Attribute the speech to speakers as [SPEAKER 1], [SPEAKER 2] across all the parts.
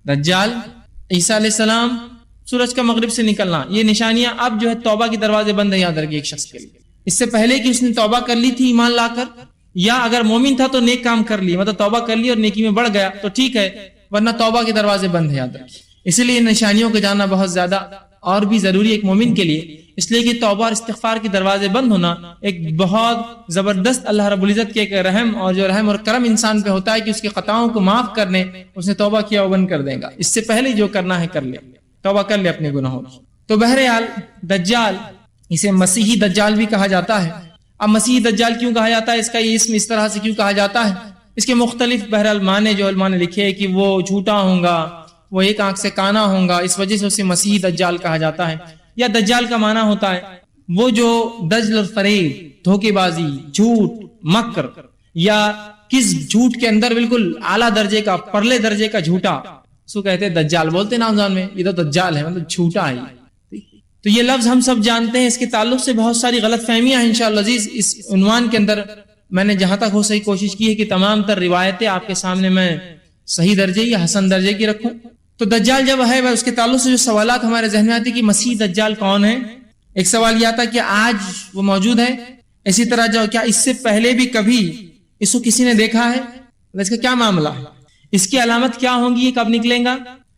[SPEAKER 1] دجال، عیسیٰ علیہ السلام، سورج کا مغرب سے نکلنا، یہ نشانیاں اب جو ہے توبہ کے دروازے بند ہیں یاد رکھیے ایک شخص کے لیے۔ اس سے پہلے کہ اس نے توبہ کر لی تھی ایمان لا کر، یا اگر مومن تھا تو نیک کام کر لی، مطلب توبہ کر لی اور نیکی میں بڑھ گیا تو ٹھیک ہے، ورنہ توبہ کے دروازے بند ہیں یاد رکھیے۔ اسی لیے نشانیوں کو جاننا بہت زیادہ اور بھی ضروری ہے ایک مومن کے لیے، اس لیے کہ توبہ اور استغفار کے دروازے بند ہونا ایک بہت زبردست اللہ رب العزت کے ایک رحم، اور جو رحم اور کرم انسان پہ ہوتا ہے کہ اس کے خطاؤں کو معاف کرنے، اس نے توبہ کیا وہ بند کر دے گا، اس سے پہلے جو کرنا ہے کر لے، توبہ کر لے اپنے گناہوں کی۔ تو بہرحال دجال، اسے مسیحی دجال بھی کہا جاتا ہے۔ اب مسیحی دجال کیوں کہا جاتا ہے، اس کا یہ اسم اس طرح سے کیوں کہا جاتا ہے، اس کے مختلف بہرحال معنی جو علماء نے لکھے ہیں کہ وہ جھوٹا ہوگا، وہ ایک آنکھ سے کانا ہوگا، اس وجہ سے اسے مسیحی دجال کہا جاتا ہے۔ یا دجال کا معنی ہوتا ہے وہ جو دجل اور فریب، دھوکے بازی، جھوٹ، مکر یا کس جھوٹ کے اندر بالکل اعلیٰ درجے کا، پرلے درجے کا جھوٹا، اس کو کہتے ہیں دجال، بولتے ہیں نام میں یہ تو دجال ہے، مطلب جھوٹا ہے۔ تو یہ لفظ ہم سب جانتے ہیں، اس کے تعلق سے بہت ساری غلط فہمیاں ہیں انشاءاللہ عزیز۔ اس عنوان کے اندر میں نے جہاں تک ہو سکی کوشش کی ہے کہ تمام تر روایتیں آپ کے سامنے میں صحیح درجے یا حسن درجے کی رکھوں۔ تو دجال جب ہے اس کے تعلق سے جو سوالات ہمارے ذہن میں آتے کہ مسیح دجال کون ہے، ایک سوال یہ آتا کہ آج وہ موجود ہے، اسی طرح جو کیا اس سے پہلے بھی کبھی اس کو کسی نے دیکھا ہے، اس کا کیا معاملہ ہے، اس کی علامت کیا ہوں گی، یہ کب نکلیں گا،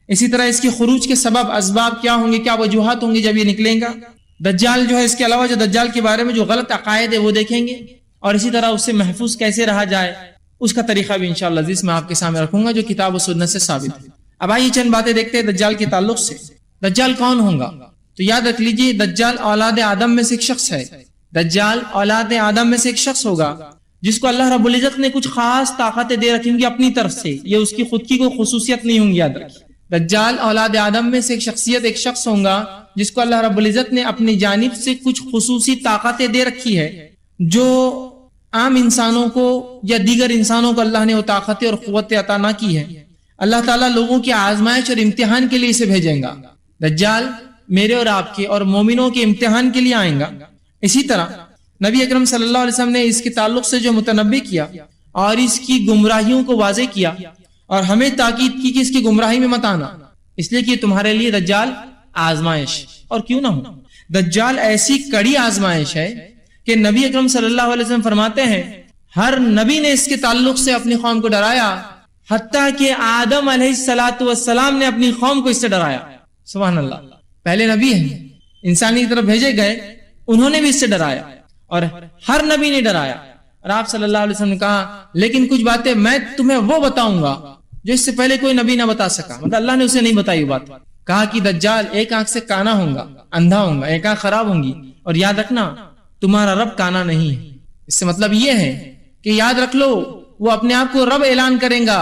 [SPEAKER 1] اسی طرح اس کے خروج کے سبب اسباب کیا ہوں گے، کیا وجوہات ہوں گی جب یہ نکلیں گا۔ دجال جو ہے، اس کے علاوہ جو دجال کے بارے میں جو غلط عقائد ہے وہ دیکھیں گے، اور اسی طرح اس سے محفوظ کیسے رہا جائے اس کا طریقہ بھی انشاءاللہ عزیز میں آپ کے سامنے رکھوں گا جو کتاب و سنت سے ثابت ہے۔ اب آئیے چند باتیں دیکھتے ہیں دجال کے تعلق سے۔ دجال کون ہوگا؟ تو یاد رکھ لیجئے دجال اولاد آدم میں سے ایک شخص ہے۔ دجال اولاد آدم میں سے ایک شخص ہوگا جس کو اللہ رب العزت نے کچھ خاص طاقتیں دے رکھی ہوں گی اپنی طرف سے، یہ اس کی خود کی کوئی خصوصیت نہیں ہوں گی، یاد رکھیے۔ دجال اولاد آدم میں سے ایک شخصیت، ایک شخص ہوگا جس کو اللہ رب العزت نے اپنی جانب سے کچھ خصوصی طاقتیں دے رکھی ہے جو عام انسانوں کو یا دیگر انسانوں کو اللہ نے وہ طاقتیں اور قوتیں عطا نہ کی ہے۔ اللہ تعالیٰ لوگوں کی آزمائش اور امتحان کے لیے اسے بھیجیں گا۔ دجال میرے اور آپ کے اور مومنوں کے امتحان کے لیے آئیں گا۔ اسی طرح نبی اکرم صلی اللہ علیہ وسلم نے اس کے تعلق سے جو متنبع کیا اور اس کی گمراہیوں کو واضح کیا اور ہمیں تاکید کی کہ اس کی گمراہی میں مت آنا، اس لیے کہ تمہارے لیے دجال آزمائش، اور کیوں نہ ہو، دجال ایسی کڑی آزمائش ہے کہ نبی اکرم صلی اللہ علیہ وسلم فرماتے ہیں ہر نبی نے اس کے تعلق سے اپنی قوم کو ڈرایا، حتیٰ کہ آدم علیہ السلام نے اپنی قوم کو اس سے ڈرایا۔ سبحان اللہ، پہلے نبی ہیں، انسانی کی طرف بھیجے گئے، انہوں نے بھی اس سے ڈرایا اور ہر نبی نے ڈرایا، اور آپ صلی اللہ علیہ وسلم نے کہا لیکن کچھ باتیں میں تمہیں وہ بتاؤں گا جو اس سے پہلے کوئی نبی نہ بتا سکا، مطلب اللہ نے اسے نہیں بتائی وہ بات۔ کہا کہ دجال ایک آنکھ سے کانا ہوگا، اندھا ہوگا، ایک آنکھ خراب ہوں گی، اور یاد رکھنا تمہارا رب کانا نہیں ہے۔ اس سے مطلب یہ ہے کہ یاد رکھ لو وہ اپنے آپ کو رب اعلان کریں گا،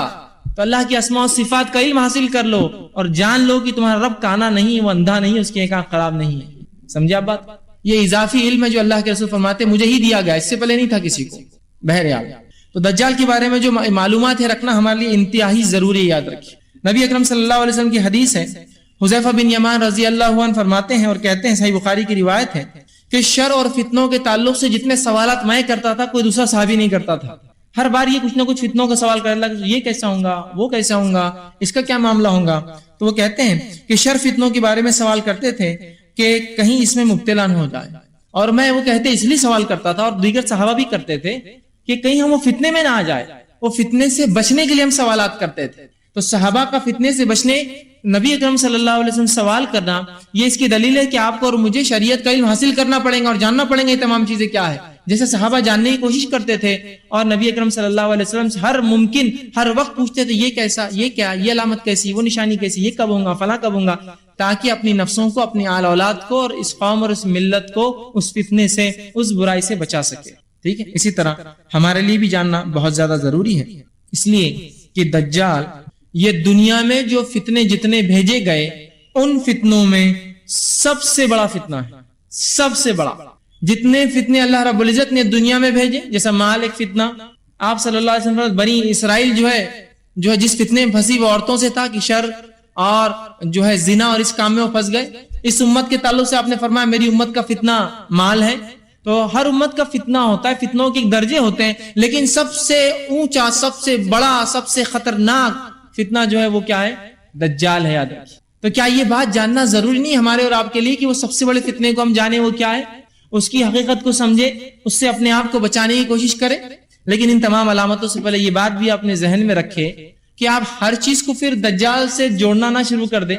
[SPEAKER 1] تو اللہ کی اسماء و صفات کا علم حاصل کر لو اور جان لو کہ تمہارا رب کانا نہیں ہے، وہ اندھا نہیں ہے، اس کی ایک آنکھ خراب نہیں ہے۔ سمجھے آپ بات؟ یہ اضافی علم ہے جو اللہ کے رسول فرماتے مجھے ہی دیا گیا، اس سے پہلے نہیں تھا کسی کو۔ بہرحال تو دجال کے بارے میں جو معلومات ہے رکھنا ہمارے لیے انتہائی ضروری، یاد رکھیے۔ نبی اکرم صلی اللہ علیہ وسلم کی حدیث ہے، حذیفہ بن یمان رضی اللہ عنہ فرماتے ہیں اور کہتے ہیں، صحیح بخاری کی روایت ہے کہ شر اور فتنوں کے تعلق سے جتنے سوالات میں کرتا تھا کوئی دوسرا صحابی نہیں کرتا تھا۔ ہر بار یہ کچھ نہ کچھ فتنوں کا سوال کرنے لگا، یہ کیسا ہوگا، وہ کیسا ہوگا، اس کا کیا معاملہ ہوگا۔ تو وہ کہتے ہیں کہ شر فتنوں کے بارے میں سوال کرتے تھے کہ کہیں اس میں مبتلا نہ ہو جائے، اور میں وہ کہتے اس لیے سوال کرتا تھا اور دیگر صحابہ بھی کرتے تھے کہ کہیں ہم وہ فتنے میں نہ آ جائے، وہ فتنے سے بچنے کے لیے ہم سوالات کرتے تھے۔ تو صحابہ کا فتنے سے بچنے، نبی اکرم صلی اللہ علیہ وسلم سوال کرنا، یہ اس کی دلیل ہے کہ آپ کو اور مجھے شریعت کا علم حاصل کرنا پڑے گا اور جاننا پڑے گا یہ تمام چیزیں کیا ہے، جیسے صحابہ جاننے کی کوشش کرتے تھے اور نبی اکرم صلی اللہ علیہ وسلم سے ہر ممکن ہر وقت پوچھتے تھے یہ کیسا، یہ کیا، یہ علامت کیسی، وہ نشانی کیسی، یہ کب ہوگا، فلاں کب ہوگا، تاکہ اپنی نفسوں کو، اپنی آل اولاد کو اور اس قوم اور اس ملت کو اس فتنے سے، اس برائی سے بچا سکے۔ ٹھیک ہے، اسی طرح ہمارے لیے بھی جاننا بہت زیادہ ضروری ہے، اس لیے کہ دجال یہ دنیا میں جو فتنے جتنے بھیجے گئے ان فتنوں میں سب سے بڑا فتنہ ہے، سب سے بڑا۔ جتنے فتنے اللہ رب العزت نے دنیا میں بھیجے، جیسا مال ایک فتنہ، آپ صلی اللہ علیہ وسلم بنی اسرائیل جو ہے جس فتنے میں پھنسی وہ عورتوں سے تھا کہ شر اور جو ہے زنا اور اس کام میں وہ پھنس گئے۔ اس امت کے تعلق سے آپ نے فرمایا میری امت کا فتنہ مال ہے۔ تو ہر امت کا فتنہ ہوتا ہے، فتنوں کے درجے ہوتے ہیں، لیکن سب سے اونچا، سب سے بڑا، سب سے خطرناک فتنہ جو ہے وہ کیا ہے؟ دجال ہے، یاد رکھیے۔ تو کیا یہ بات جاننا ضروری نہیں ہمارے اور آپ کے لیے کہ وہ سب سے بڑے فتنے کو ہم جانیں وہ کیا ہے، اس کی حقیقت کو سمجھے، اس سے اپنے آپ کو بچانے کی کوشش کریں؟ لیکن ان تمام علامتوں سے پہلے یہ بات بھی اپنے ذہن میں رکھے کہ آپ ہر چیز کو پھر دجال سے جوڑنا نہ شروع کر دیں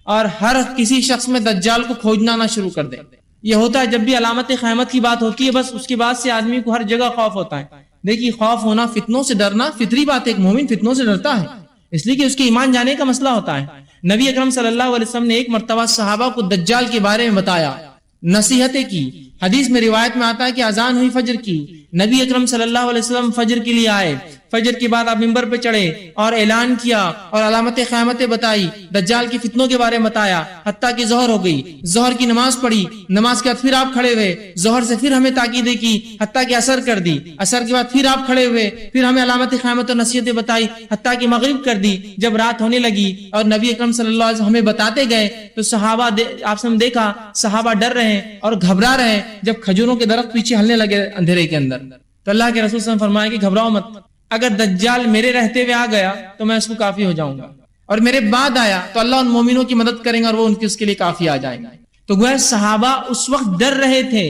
[SPEAKER 1] اور ہر کسی شخص میں دجال کو کھوجنا نہ شروع کر دیں۔ یہ ہوتا ہے جب بھی علامت قیامت کی بات ہوتی ہے، بس اس کے بعد سے آدمی کو ہر جگہ خوف ہوتا ہے۔ دیکھیے، خوف ہونا، فتنوں سے ڈرنا فطری بات ہے، ایک مومن فتنوں سے ڈرتا ہے، اس لیے کہ اس کے ایمان جانے کا مسئلہ ہوتا ہے۔ نبی اکرم صلی اللہ علیہ وسلم نے ایک مرتبہ صحابہ کو دجال کے بارے میں بتایا، نصیحتیں کی۔ حدیث میں روایت میں آتا ہے کہ اذان ہوئی فجر کی، نبی اکرم صلی اللہ علیہ وسلم فجر کے لیے آئے، فجر کے بعد آپ ممبر پہ چڑھے اور اعلان کیا اور علامت قیامتیں بتائی، دجال کی فتنوں کے بارے میں بتایا، حتیٰ کہ ظہر ہو گئی، ظہر کی نماز پڑھی، نماز کے بعد پھر آپ کھڑے ہوئے، ظہر سے پھر ہمیں تاکیدیں کی، حتیٰ کہ عصر کر دی، عصر کے بعد پھر آپ کھڑے ہوئے، پھر ہمیں علامت قیامت اور نصیحتیں بتائی، حتیٰ کہ مغرب کر دی۔ جب رات ہونے لگی اور نبی اکرم صلی اللہ علیہ وسلم ہمیں بتاتے گئے تو صحابہ آپ نے دیکھا صحابہ ڈر رہے ہیں اور گھبرا رہے ہیں۔ جب کھجوروں کے درخت پیچھے ہلنے لگے اندھیرے کے اندر تو اللہ کے رسول صلی اللہ علیہ وسلم فرمایا کہ گھبراؤ مت، اگر دجال میرے رہتے ہوئے آ گیا تو میں اس کو کافی ہو جاؤں گا، اور میرے بعد آیا تو اللہ ان مومنوں کی مدد کریں گا اور وہ اس کے لیے کافی آ جائیں گے۔ تو گویا صحابہ اس وقت ڈر رہے تھے،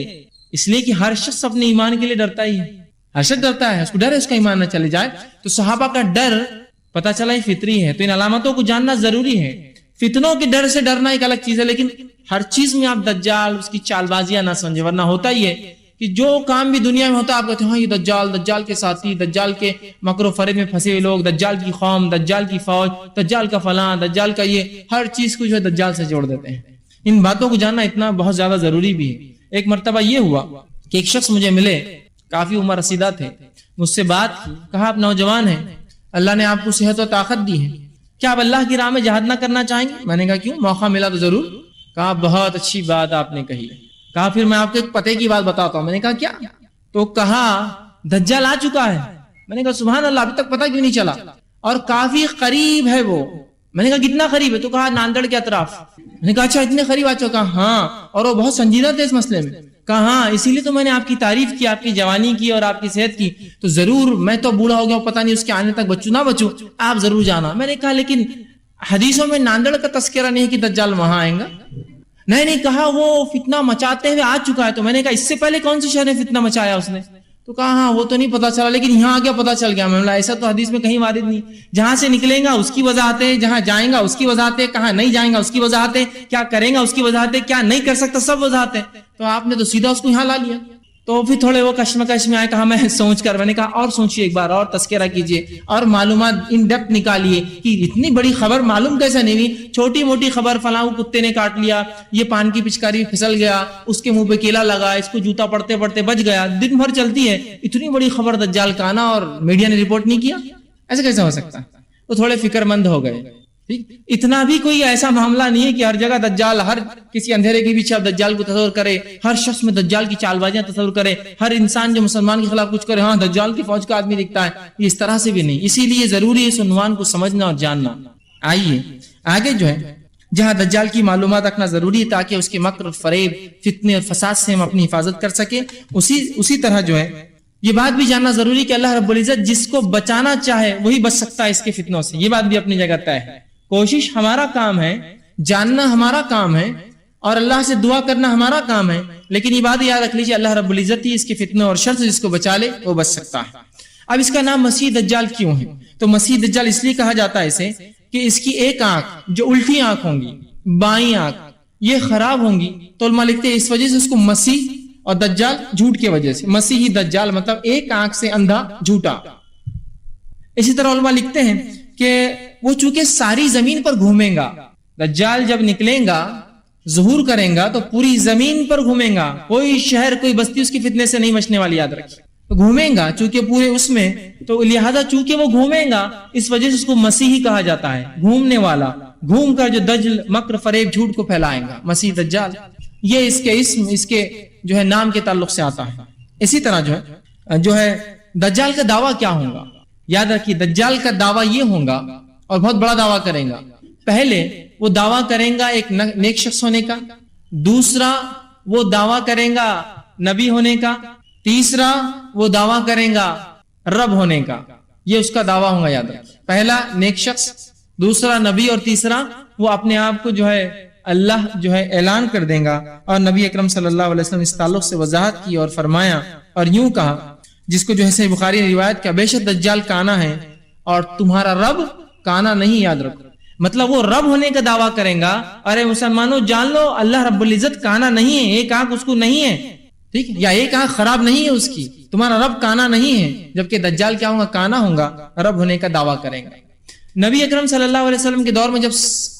[SPEAKER 1] اس لیے کہ ہر شخص اپنے ایمان کے لیے ڈرتا ہی ہے، ہر شخص ڈرتا ہے، اس کو ڈر ہے اس کا ایمان نہ چلے جائے۔ تو صحابہ کا ڈر پتہ چلا یہ فطری ہے، تو ان علامتوں کو جاننا ضروری ہے۔ فتنوں کے ڈر سے ڈرنا ایک الگ چیز ہے، لیکن ہر چیز میں آپ دجال اس کی چال بازیاں نہ سمجھے، ورنہ ہوتا ہی ہے کہ جو کام بھی دنیا میں ہوتا ہے آپ کہتے ہیں ہاں یہ دجال کے ساتھی، دجال کے مکر و فریب میں پھنسے ہوئے لوگ، دجال کی قوم، دجال کی فوج، دجال کا فلاں، دجال کا یہ، ہر چیز کو جو ہے دجال سے جوڑ دیتے ہیں۔ ان باتوں کو جاننا اتنا بہت زیادہ ضروری بھی ہے۔ ایک مرتبہ یہ ہوا کہ ایک شخص مجھے ملے، کافی عمر رسیدہ تھے، مجھ سے بات کی، کہا آپ نوجوان ہیں، اللہ نے آپ کو صحت و طاقت دی ہے، کیا آپ اللہ کی راہ میں جہاد نہ کرنا چاہیں گے؟ میں نے کہا کیوں، موقع ملا تو ضرور۔ کہا بہت اچھی بات آپ نے کہی۔ کہا پھر میں آپ کو ایک پتے کی بات بتاتا ہوں۔ میں نے کہا کیا؟ تو کہا دجال آ چکا ہے۔ میں نے کہا سبحان اللہ، ابھی تک پتہ کیوں نہیں چلا؟ اور کافی قریب ہے وہ۔ میں نے کہا کتنا قریب ہے؟ تو کہا ناندڑ کے اطراف۔ میں نے کہا اچھا اتنے قریب آ چکا؟ ہاں، اور وہ بہت سنجیدہ تھے اس مسئلے میں۔ کہا ہاں، اسی لیے تو میں نے آپ کی تعریف کی، آپ کی جوانی کی اور آپ کی صحت کی، تو ضرور میں تو بوڑھا ہو گیا ہوں، پتہ نہیں اس کے آنے تک بچوں نہ بچوں، آپ ضرور جانا۔ میں نے کہا لیکن حدیثوں میں ناندڑ کا تذکرہ نہیں کہ دجال وہاں آئیں گا۔ نہیں، کہا وہ فتنہ مچاتے ہوئے آ چکا ہے۔ تو میں نے کہا اس سے پہلے کون سی شہر میں فتنہ مچایا اس نے؟ تو کہا ہاں وہ تو نہیں پتا چلا، لیکن یہاں آ گیا پتا چل گیا۔ میں نے کہا ایسا تو حدیث میں کہیں وارد نہیں، جہاں سے نکلیں گا اس کی وضاحت ہے، جہاں جائیں گا اس کی وضاحت ہے، کہاں نہیں جائیں گا اس کی وضاحت ہے، کیا کریں گا اس کی وضاحت ہے، کیا نہیں کر سکتا سب وضاحت ہے۔ تو آپ نے تو سیدھا اس کو یہاں لا لیا۔ تو پھر تھوڑے وہ کشمکش میں آئے، کہا میں سوچ کر، میں نے کہا اور سوچیے، ایک بار اور تذکرہ کیجئے اور معلومات ان ڈیپتھ نکالیے کہ اتنی بڑی خبر معلوم کیسے نہیں ہوئی؟ چھوٹی موٹی خبر، فلاں کتے نے کاٹ لیا، یہ پان کی پچکاری پھسل گیا، اس کے منہ پہ کیلا لگا، اس کو جوتا پڑتے پڑتے بچ گیا، دن بھر چلتی ہے، اتنی بڑی خبر دجال کا آنا اور میڈیا نے رپورٹ نہیں کیا، ایسے کیسے ہو سکتا؟ تو تھوڑے فکر مند ہو گئے۔ اتنا بھی کوئی ایسا معاملہ نہیں ہے کہ ہر جگہ دجال، ہر کسی اندھیرے کے پیچھے دجال کو تصور کرے، ہر شخص میں دجال کی چال بازیاں تصور کرے، ہر انسان جو مسلمان کے خلاف کچھ کرے ہاں دجال کی فوج کا آدمی دکھتا ہے، یہ اس طرح سے بھی نہیں۔ اسی لیے ضروری ہے اس عنوان کو سمجھنا اور جاننا۔ آئیے آگے جو ہے جہاں دجال کی معلومات رکھنا ضروری ہے تاکہ اس کے مکر، فریب، فتنے اور فساد سے ہم اپنی حفاظت کر سکیں، اسی طرح جو ہے یہ بات بھی جاننا ضروری کہ اللہ رب العزت جس کو بچانا چاہے وہی بچ سکتا ہے اس کے فتنوں سے، یہ بات بھی اپنی جگہ طے ہے۔ کوشش ہمارا کام ہے، جاننا ہمارا کام ہے، اور اللہ سے دعا کرنا ہمارا کام ہے، لیکن یہ بات یاد رکھ لیجیے اللہ رب العزت ہی اس کے فتنوں اور شر سے جس کو بچا لے وہ بچ سکتا ہے۔ اب اس کا نام مسیح دجال کیوں ہے؟ تو مسیح دجال اس لیے کہا جاتا ہے اسے کہ اس کی ایک آنکھ جو الٹی آنکھ ہوں گی، بائیں آنکھ، یہ خراب ہوں گی، تو علماء لکھتے ہیں اس وجہ سے اس کو مسیح، اور دجال جھوٹ کی وجہ سے، مسیحی دجال مطلب ایک آنکھ سے اندھا، جھوٹا۔ اسی طرح علماء لکھتے ہیں کہ وہ چونکہ ساری زمین پر گھومیں گا، دجال جب نکلیں گا، ظہور کریں گا تو پوری زمین پر گھومیں گا، کوئی شہر کوئی بستی اس کی فتنے سے نہیں بچنے والی، یاد رکھیں گھومیں گا چونکہ پورے اس میں، تو لہذا چونکہ وہ گھومیں گا اس وجہ سے اس کو مسیحی کہا جاتا ہے، گھومنے والا، گھوم کر جو دجل، مکر، فریب، جھوٹ کو پھیلائیں گا، مسیح دجال، یہ اس کے اسم، اس کے جو ہے نام کے تعلق سے آتا ہے۔ اسی طرح جو ہے دجال کا دعویٰ کیا ہوگا؟ یاد رکھیے دجال کا دعویٰ یہ ہوگا، اور بہت بڑا دعویٰ کریں گا۔ پہلے وہ دعویٰ کریں گا ایک نیک شخص ہونے کا، دوسرا وہ دعویٰ کریں گا نبی ہونے کا، تیسرا وہ دعویٰ کریں گا رب ہونے کا، یہ اس کا دعویٰ ہوگا، یاد رکھیں۔ پہلا نیک شخص، دوسرا نبی، اور تیسرا وہ اپنے آپ کو جو ہے اللہ جو ہے اعلان کر دے گا. اور نبی اکرم صلی اللہ علیہ وسلم اس تعلق سے وضاحت کی اور فرمایا اور یوں کہا، جس کو جو ہے صحیح بخاری نے روایت کیا، بے شک دجال کانا ہے اور تمہارا رب کانا نہیں، یاد رکھو. مطلب وہ رب ہونے کا دعویٰ کریں گا. ارے مسلمانوں جان لو اللہ رب العزت کانا نہیں ہے، ایک آنکھ اس کو نہیں ہے، ٹھیک ہے، یا ایک آنکھ خراب نہیں ہے اس کی. تمہارا رب کانا نہیں ہے، جبکہ دجال کیا ہوگا؟ کانا ہوگا، رب ہونے کا دعویٰ کریں گا. نبی اکرم صلی اللہ علیہ وسلم کے دور میں جب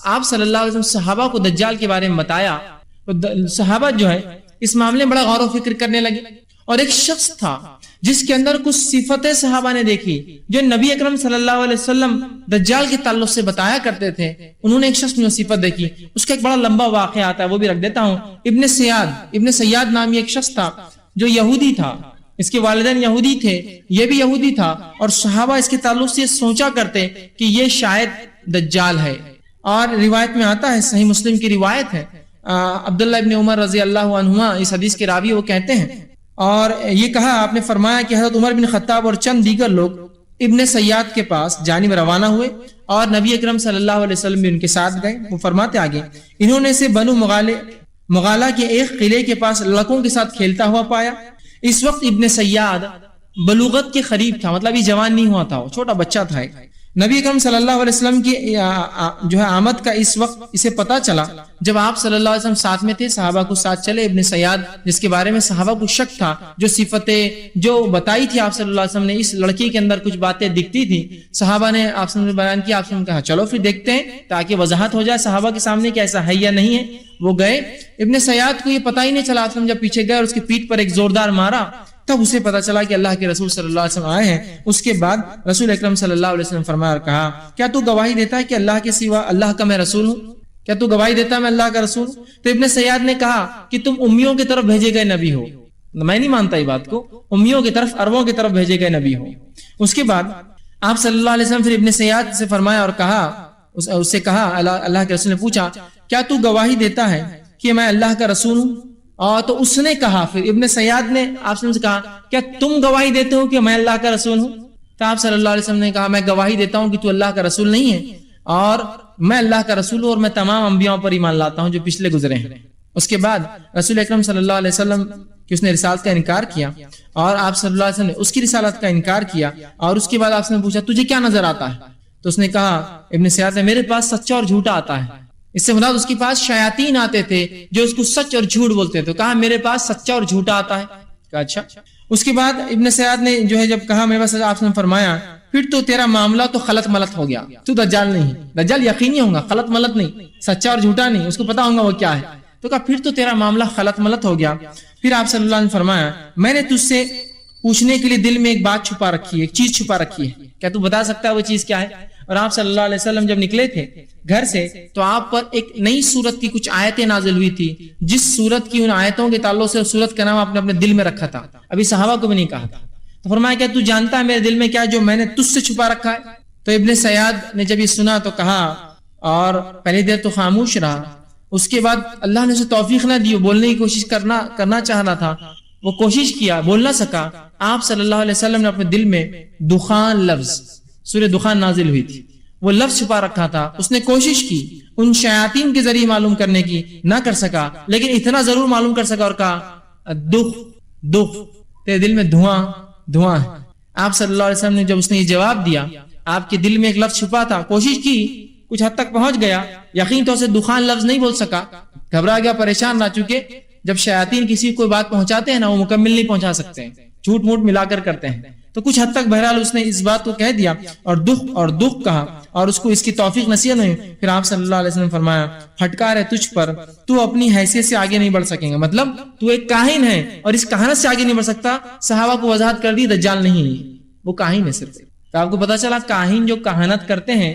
[SPEAKER 1] آپ صلی اللہ علیہ وسلم صحابہ کو دجال کے بارے میں بتایا تو صحابہ جو ہے اس معاملے میں بڑا غور و فکر کرنے لگے. اور ایک شخص تھا جس کے اندر کچھ صفتیں صحابہ نے دیکھی جو نبی اکرم صلی اللہ علیہ وسلم دجال کے تعلق سے بتایا کرتے تھے. انہوں نے ایک شخص میں صفت دیکھی. اس کا ایک بڑا لمبا واقعہ آتا ہے، وہ بھی رکھ دیتا ہوں. ابن سیاد نامی ایک شخص تھا جو یہودی تھا. اس کے والدین یہودی تھے، یہ بھی یہودی تھا، اور صحابہ اس کے تعلق سے سوچا کرتے کہ یہ شاید دجال ہے. اور روایت میں آتا ہے، صحیح مسلم کی روایت ہے، عبداللہ ابن عمر رضی اللہ عنہما اس حدیث کے راوی وہ کہتے ہیں، اور یہ کہا آپ نے فرمایا کہ حضرت عمر بن خطاب اور چند دیگر لوگ ابن سیاد کے پاس جانب روانہ ہوئے اور نبی اکرم صلی اللہ علیہ وسلم بھی ان کے ساتھ گئے. وہ فرماتے آگے، انہوں نے اسے بنو مغالہ کے ایک قلعے کے پاس لڑکوں کے ساتھ کھیلتا ہوا پایا. اس وقت ابن سیاد بلوغت کے قریب تھا، مطلب یہ جوان نہیں ہوا تھا، وہ چھوٹا بچہ تھا. نبی اکرم صلی اللہ علیہ وسلم کی جو ہے آمد کا اس وقت اسے پتا چلا جب آپ صلی اللہ علیہ وسلم ساتھ میں تھے، صحابہ کو ساتھ چلے. ابن سیاد جس کے بارے میں صحابہ کو شک تھا، جو صفتیں جو بتائی تھی آپ صلی اللہ علیہ وسلم نے، اس لڑکی کے اندر کچھ باتیں دکھتی تھی. صحابہ نے آپ سے بیان کیا، آپ سے کہا چلو پھر دیکھتے ہیں تاکہ وضاحت ہو جائے صحابہ کے سامنے کہ ایسا ہے یا نہیں ہے. وہ گئے. ابن سیاد کو یہ پتہ ہی نہیں چلا. آپ جب پیچھے گئے اور اس کی پیٹھ پر ایک زوردار مارا تب اسے پتا چلا کہ اللہ کے رسول صلی اللہ علیہ وسلم آئے ہیں. اس کے بعد رسول اکرم صلی اللہ علیہ وسلم فرمایا اور کہا، کیا تو گواہی دیتا ہے کہ اللہ کے سوا اللہ کا میں رسول ہوں؟ کیا تو گواہی دیتا ہے میں اللہ کا رسول ہوں؟ تو ابن سیاد نے کہا کہ تم امیوں کی طرف بھیجے گئے نبی ہو. میں نہیں مانتا یہ بات کو، امیوں کی طرف، عربوں کی طرف بھیجے گئے نبی ہو. اس کے بعد آپ صلی اللہ علیہ وسلم پھر ابن سیاد سے فرمایا اور کہا، اس سے کہا، اللہ کے رسول نے پوچھا کیا تو گواہی دیتا ہے کہ میں اللہ کا رسول ہوں؟ تو اس نے کہا، پھر ابن سیاد نے آپ سے کہا کیا تم گواہی دیتے ہو کہ میں اللہ کا رسول ہوں؟ تو آپ صلی اللہ علیہ وسلم نے کہا میں گواہی دیتا ہوں کہ تو اللہ کا رسول نہیں ہے، اور میں اللہ کا رسول ہوں اور میں تمام انبیاء پر ایمان لاتا ہوں جو پچھلے گزرے ہیں. اس کے بعد رسول اکرم صلی اللہ علیہ وسلم کہ اس نے رسالت کا انکار کیا اور آپ صلی اللہ علیہ وسلم نے اس کی رسالت کا انکار کیا. اور اس کے بعد آپ سے پوچھا تجھے کیا نظر آتا ہے؟ تو اس نے کہا، ابن سیاد نے، میرے پاس سچا اور جھوٹا آتا ہے. اس سے مراد اس کے پاس شیاطین آتے تھے جو اس کو سچ اور جھوٹ بولتے تھے. کہا میرے پاس سچا اور جھوٹا آتا ہے. کہا اچھا. اس کے بعد ابن سیاد نے جو ہے جب کہا میرے پاس، آپ نے فرمایا پھر تو تیرا معاملہ تو خلط ملط ہو گیا، تو دجال نہیں. دجال یقینی ہوگا، خلط ملط نہیں، سچا اور جھوٹا نہیں، اس کو پتا ہوگا وہ کیا ہے. تو کہا پھر تو تیرا معاملہ خلط ملط ہو گیا. پھر آپ صلی اللہ علیہ وسلم نے فرمایا میں نے تجھ سے پوچھنے کے لیے دل میں ایک بات چھپا رکھی ہے، ایک چیز چھپا رکھی ہے، کیا تو بتا سکتا ہے وہ چیز کیا ہے؟ اور آپ صلی اللہ علیہ وسلم جب نکلے تھے گھر سے تو آپ پر ایک نئی سورت کی کچھ آیتیں نازل ہوئی تھی، جس سورت کی ان آیتوں کے تعلق سے سورت کا نام آپ نے اپنے دل میں رکھا تھا، ابھی صحابہ کو بھی نہیں کہا تھا. تو فرمایا کیا تو جانتا ہے میرے دل میں کیا جو میں نے تجھ سے چھپا رکھا ہے؟ تو ابن سیاد نے جب یہ سنا تو کہا، اور پہلی دیر تو خاموش رہا. اس کے بعد اللہ نے اسے توفیق نہ دی، بولنے کی کوشش کرنا چاہ رہا تھا، وہ کوشش کیا، بول نہ سکا. آپ صلی اللہ علیہ وسلم نے اپنے دل میں دخان لفظ، سورہ دخان نازل ہوئی تھی، وہ لفظ چھپا رکھا تھا. اس نے کوشش کی ان شیاطین کے ذریعے معلوم کرنے کی، نہ کر سکا، لیکن اتنا ضرور معلوم کر سکا اور کہا دخ، تیرے دل میں دھواں ہے. آپ صلی اللہ علیہ وسلم نے جب اس نے یہ جواب دیا، آپ کے دل میں ایک لفظ چھپا تھا، کوشش کی، کچھ حد تک پہنچ گیا، یقین طور سے دخان لفظ نہیں بول سکا، گھبرا گیا، پریشان نہ. چونکہ جب شیاطین کسی کوئی بات پہنچاتے ہیں نا، وہ مکمل نہیں پہنچا سکتے ہیں، جھوٹ موٹ ملا کر کرتے ہیں. تو کچھ حد تک بہرحال اس نے اس بات کو کہہ دیا اور دکھ کہا، اور اس کو اس کی توفیق نصیب نہیں. پھر آپ صلی اللہ علیہ وسلم فرمایا پھٹکار ہے تجھ پر، تو اپنی حیثیت سے آگے نہیں بڑھ سکیں گا. مطلب تو ایک کاہن ہے اور اس کہانت سے آگے نہیں بڑھ سکتا. صحابہ کو وضاحت کر دی دجال نہیں، وہ کاہن ہے صرف. تو آپ کو پتا چلا کاہن جو کہانت کرتے ہیں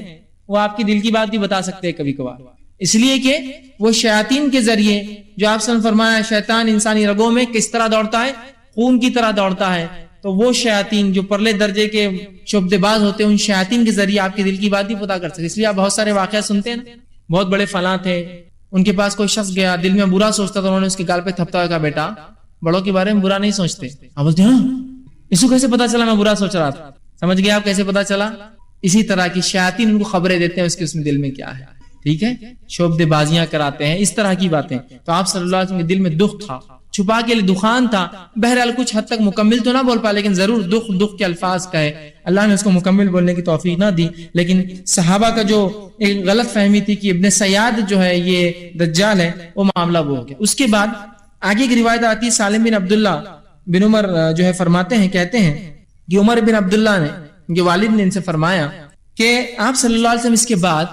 [SPEAKER 1] وہ آپ کی دل کی بات بھی بتا سکتے ہیں کبھی کبھار، اس لیے کہ وہ شیاطین کے ذریعے، جو آپ نے فرمایا شیطان انسانی رگوں میں کس طرح دوڑتا ہے، خون کی طرح دوڑتا ہے. تو وہ شیاطین جو پرلے درجے کے شعبدے باز ہوتے ہیں، ان شیاطین کے ذریعے آپ کے دل کی بات بھی پتا کر سکتے. اس لیے آپ بہت سارے واقعات سنتے ہیں نا، بہت بڑے فلاں تھے، ان کے پاس کوئی شخص گیا، دل میں برا سوچتا تھا، انہوں نے اس کے گال پہ تھپتا ہوا کہا بیٹا بڑوں کے بارے میں برا نہیں سوچتے. آپ بولتے ہیں اس کو کیسے پتا چلا میں برا سوچ رہا تھا؟ سمجھ گئے آپ کیسے پتا چلا؟ اسی طرح کی شیاطین ان کو خبریں دیتے ہیں اس میں دل میں کیا ہے، ٹھیک ہے، شعبدے بازیاں کراتے ہیں، اس طرح کی باتیں. تو آپ صلی اللہ علیہ وسلم کے دل میں دکھ تھا، چھپا کے لیے دخان تھا. بہرحال کچھ حد تک مکمل تو نہ بول پائے، لیکن ضرور دکھ کے الفاظ کہے. اللہ نے اس کو مکمل بولنے کی توفیق نہ دی. لیکن صحابہ کا جو ایک غلط فہمی تھی کہ ابن سیاد جو ہے یہ دجال ہے، وہ معاملہ وہ ہو گیا. اس کے بعد آگے کی روایت آتی ہے، سالم بن عبداللہ بن عمر جو ہے فرماتے ہیں، کہتے ہیں کہ عمر بن عبداللہ نے، ان کے والد نے ان سے فرمایا کہ آپ صلی اللہ علیہ وسلم اس کے بعد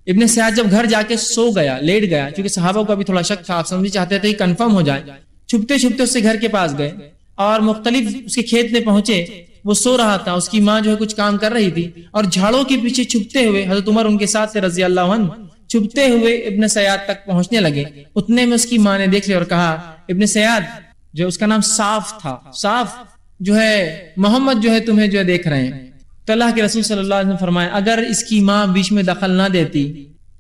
[SPEAKER 1] ابن سیاد جب گھر جا کے سو گیا، لیٹ گیا، کیونکہ صحابہ کو ابھی تھوڑا شک تھا، آپ سمجھ چاہتے تھے کہ کنفرم ہو جائے. چھپتے اس سے گھر کے پاس گئے اور مختلف اس کے کھیت میں پہنچے. وہ سو رہا تھا، اس کی ماں جو ہے کچھ کام کر رہی تھی، اور جھاڑوں کے پیچھے چھپتے ہوئے حضرت عمر ان کے ساتھ سے رضی اللہ عنہ چھپتے ہوئے ابن سیاد تک پہنچنے لگے. اتنے میں اس کی ماں نے دیکھ لیا اور کہا، ابن سیاد جو اس کا نام صاف تھا، صاف جو ہے محمد جو ہے تمہیں جو ہے دیکھ رہے ہیں. تو اللہ کے رسول صلی اللہ علیہ وسلم فرمایا اگر اس کی ماں بیچ میں دخل نہ دیتی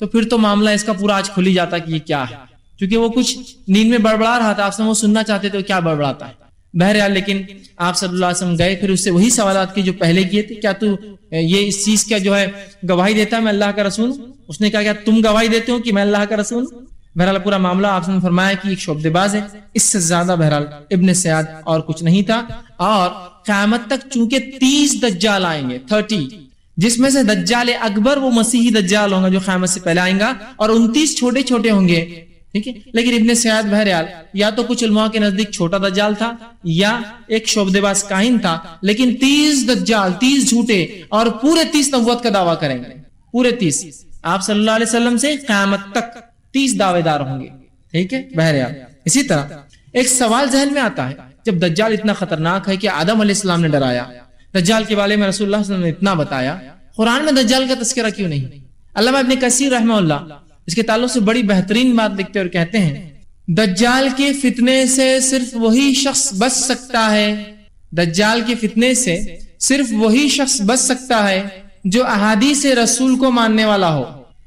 [SPEAKER 1] تو پھر تو معاملہ اس کا پورا آج کھل ہی جاتا کہ یہ کیا ہے، کیونکہ وہ کچھ نیند میں بڑبڑا رہا تھا، آپ سے وہ سننا چاہتے تھے کیا بڑبڑاتا ہے. بہرحال لیکن آپ صلی اللہ علیہ وسلم گئے، پھر اس سے وہی سوالات کی جو پہلے کیے تھے، کیا تو یہ اس چیز کا جو ہے گواہی دیتا ہے میں اللہ کا رسول ہوں؟ اس نے کہا کیا تم گواہی دیتے ہو کہ میں اللہ کا رسول ہوں؟ بہرحال پورا معاملہ آپ نے فرمایا کہ ایک شعبدے باز ہے، اس سے زیادہ بہرحال ابن سیاد اور کچھ نہیں تھا. اور قیامت تک چونکہ 30 دجال آئیں گے، 30، جس میں سے دجال اکبر وہ مسیحی دجال ہوں گا جو قیامت سے پہلے آئیں گا، اور 29 چھوٹے چھوٹے ہوں گے، ٹھیک ہے. لیکن ابن سیاد بہرحال یا تو کچھ علماء کے نزدیک چھوٹا دجال تھا یا ایک شعبدے باز کاہن تھا، لیکن 30 دجال، 30 جھوٹے، اور پورے 30 نبوت کا دعویٰ کریں گے، پورے 30. آپ صلی اللہ علیہ وسلم سے قیامت تک 30 دعوے دار ہوں گے، ٹھیک ہے. بہرحال اسی طرح ایک سوال ذہن میں آتا ہے، جب دجال اتنا خطرناک ہے کہ آدم علیہ السلام نے ڈرایا، دجال کے بارے میں رسول اللہ صلی اللہ علیہ وسلم نے اتنا بتایا، قرآن میں دجال کا تذکرہ کیوں نہیں؟ علامہ ابن کثیر رحمہ اللہ اس کے تعلق سے بڑی بہترین بات لکھتے اور کہتے ہیں دجال کے فتنے سے صرف وہی شخص بچ سکتا ہے، دجال کے فتنے سے صرف وہی شخص بچ سکتا ہے جو احادیث رسول کو ماننے والا ہو،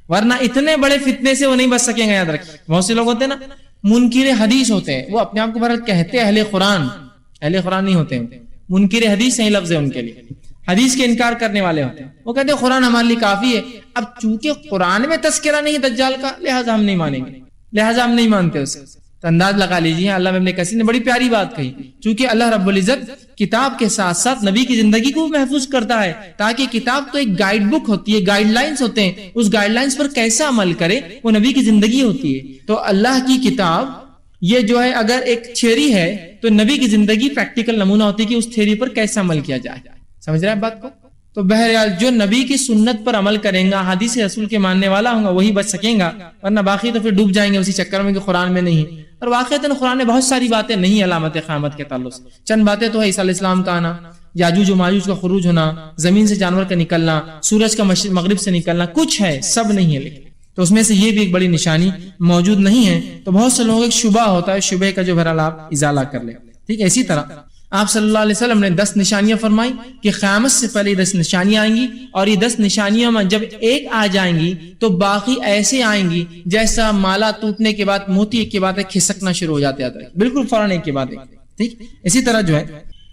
[SPEAKER 1] ورنہ اتنے بڑے فتنے سے وہ نہیں بچ سکیں گے. یاد رکھیں بہت سے لوگ ہوتے ہیں نا منکر حدیث ہوتے ہیں، وہ اپنے آپ کو بہرحال کہتے ہیں اہل قرآن نہیں ہوتے ہیں، منکر حدیث صحیح لفظ ہے ان کے لیے، حدیث کے انکار کرنے والے ہوتے ہیں. وہ کہتے ہیں قرآن ہمارے لیے کافی ہے. اب چونکہ قرآن میں تذکرہ نہیں دجال کا، لہٰذا ہم نہیں مانیں گے، لہٰذا ہم نہیں مانتے اسے. تو انداز لگا لیجیے، اللہ ابن کثیر نے بڑی پیاری بات کہی، چونکہ اللہ رب العزت کتاب کے ساتھ ساتھ نبی کی زندگی کو محفوظ کرتا ہے، تاکہ کتاب تو ایک گائیڈ بک ہوتی ہے، گائیڈ لائنز ہوتے ہیں، اس گائیڈ لائنز پر کیسا عمل کرے وہ نبی کی زندگی ہوتی ہے. تو اللہ کی کتاب یہ جو ہے اگر ایک تھیوری ہے تو نبی کی زندگی پریکٹیکل نمونہ ہوتی ہے کہ اس تھیوری پر کیسا عمل کیا جائے. سمجھ رہے ہیں بات کو؟ تو بہرحال جو نبی کی سنت پر عمل کریں گا، حدیث رسول کے ماننے والا ہوں گا، وہی بچ سکیں گا، ورنہ باقی تو پھر ڈوب جائیں گے اسی چکر میں کہ قرآن میں نہیں. اور واقعتاً قرآن میں بہت ساری باتیں نہیں علامت قیامت کے تعلق سے. چند باتیں تو ہے، عیسیٰ علیہ السلام کا آنا، یاجوج و ماجوج کا خروج ہونا، زمین سے جانور کا نکلنا، سورج کا مغرب سے نکلنا، کچھ ہے، سب نہیں ہے. لیکن تو اس میں سے یہ بھی ایک بڑی نشانی موجود نہیں ہے. تو بہت سے لوگوں ایک شبہ ہوتا ہے، شبہ کا جو بہرحال آپ ازالہ کر لیں. ٹھیک ہے. اسی طرح آپ صلی اللہ علیہ وسلم نے 10 نشانیاں فرمائی کہ قیامت سے پہلے 10 نشانیاں آئیں گی، اور یہ 10 نشانیاں میں جب ایک آ جائیں گی تو باقی ایسے آئیں گی جیسا مالا ٹوٹنے کے بعد موتی ایک کے بعد ایک کھسکنا شروع ہو جاتا ہے، بالکل فوراً ایک کے بعد ایک. ٹھیک. اسی طرح جو ہے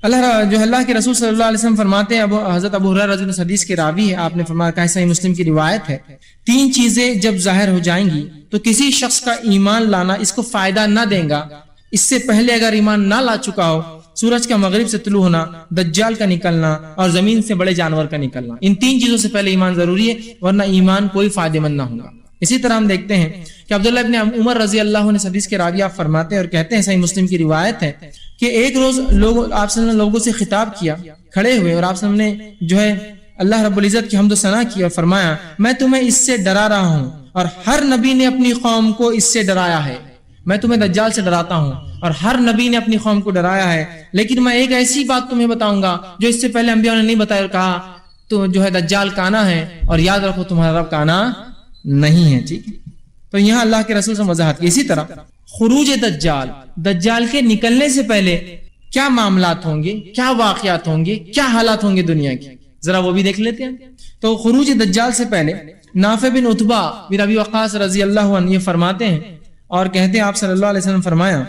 [SPEAKER 1] اللہ کے رسول صلی اللہ علیہ وسلم فرماتے ہیں، حضرت ابو ہریرہ رضی اللہ عنہ حدیث کے راوی ہے، آپ نے فرمایا کہ صحیح مسلم کی روایت ہے، 3 چیزیں جب ظاہر ہو جائیں گی تو کسی شخص کا ایمان لانا اس کو فائدہ نہ دیں گا. اس سے پہلے اگر ایمان نہ لا چکا ہو، سورج کا مغرب سے طلوع ہونا، دجال کا نکلنا، اور زمین سے بڑے جانور کا نکلنا، ان 3 چیزوں سے پہلے ایمان ضروری ہے، ورنہ ایمان کوئی فائدہ مند نہ ہوگا. اسی طرح ہم دیکھتے ہیں کہ عبداللہ ابن عمر رضی اللہ عنہ حدیث کے راوی آپ فرماتے ہیں اور کہتے ہیں، صحیح مسلم کی روایت ہے کہ ایک روز آپ صلی اللہ علیہ وسلم نے لوگوں سے خطاب کیا کھڑے ہوئے، اور آپ صلی اللہ علیہ وسلم نے جو ہے اللہ رب العزت کی حمد و ثنا کی اور فرمایا، میں تمہیں اس سے ڈرا رہا ہوں، اور ہر نبی نے اپنی قوم کو اس سے ڈرایا ہے. میں تمہیں دجال سے ڈراتا ہوں اور ہر نبی نے اپنی قوم کو ڈرایا ہے، لیکن میں ایک ایسی بات تمہیں بتاؤں گا جو اس سے پہلے انبیاء نے نہیں بتایا، اور کہا تو جو ہے دجال کا آنا ہے، اور یاد رکھو تمہارا رب کا آنا نہیں ہے. ٹھیک ہے. تو یہاں اللہ کے رسول سے وضاحت کی. اسی طرح خروج دجال، دجال کے نکلنے سے پہلے کیا معاملات ہوں گے، کیا واقعات ہوں گے، کیا حالات ہوں گے دنیا کی، ذرا وہ بھی دیکھ لیتے ہیں. تو خروج دجال سے پہلے نافع بن عتبہ بن ابی وقاص رضی اللہ عنہ یہ فرماتے ہیں اور کہتے ہیں، آپ صلی اللہ علیہ وسلم فرمایا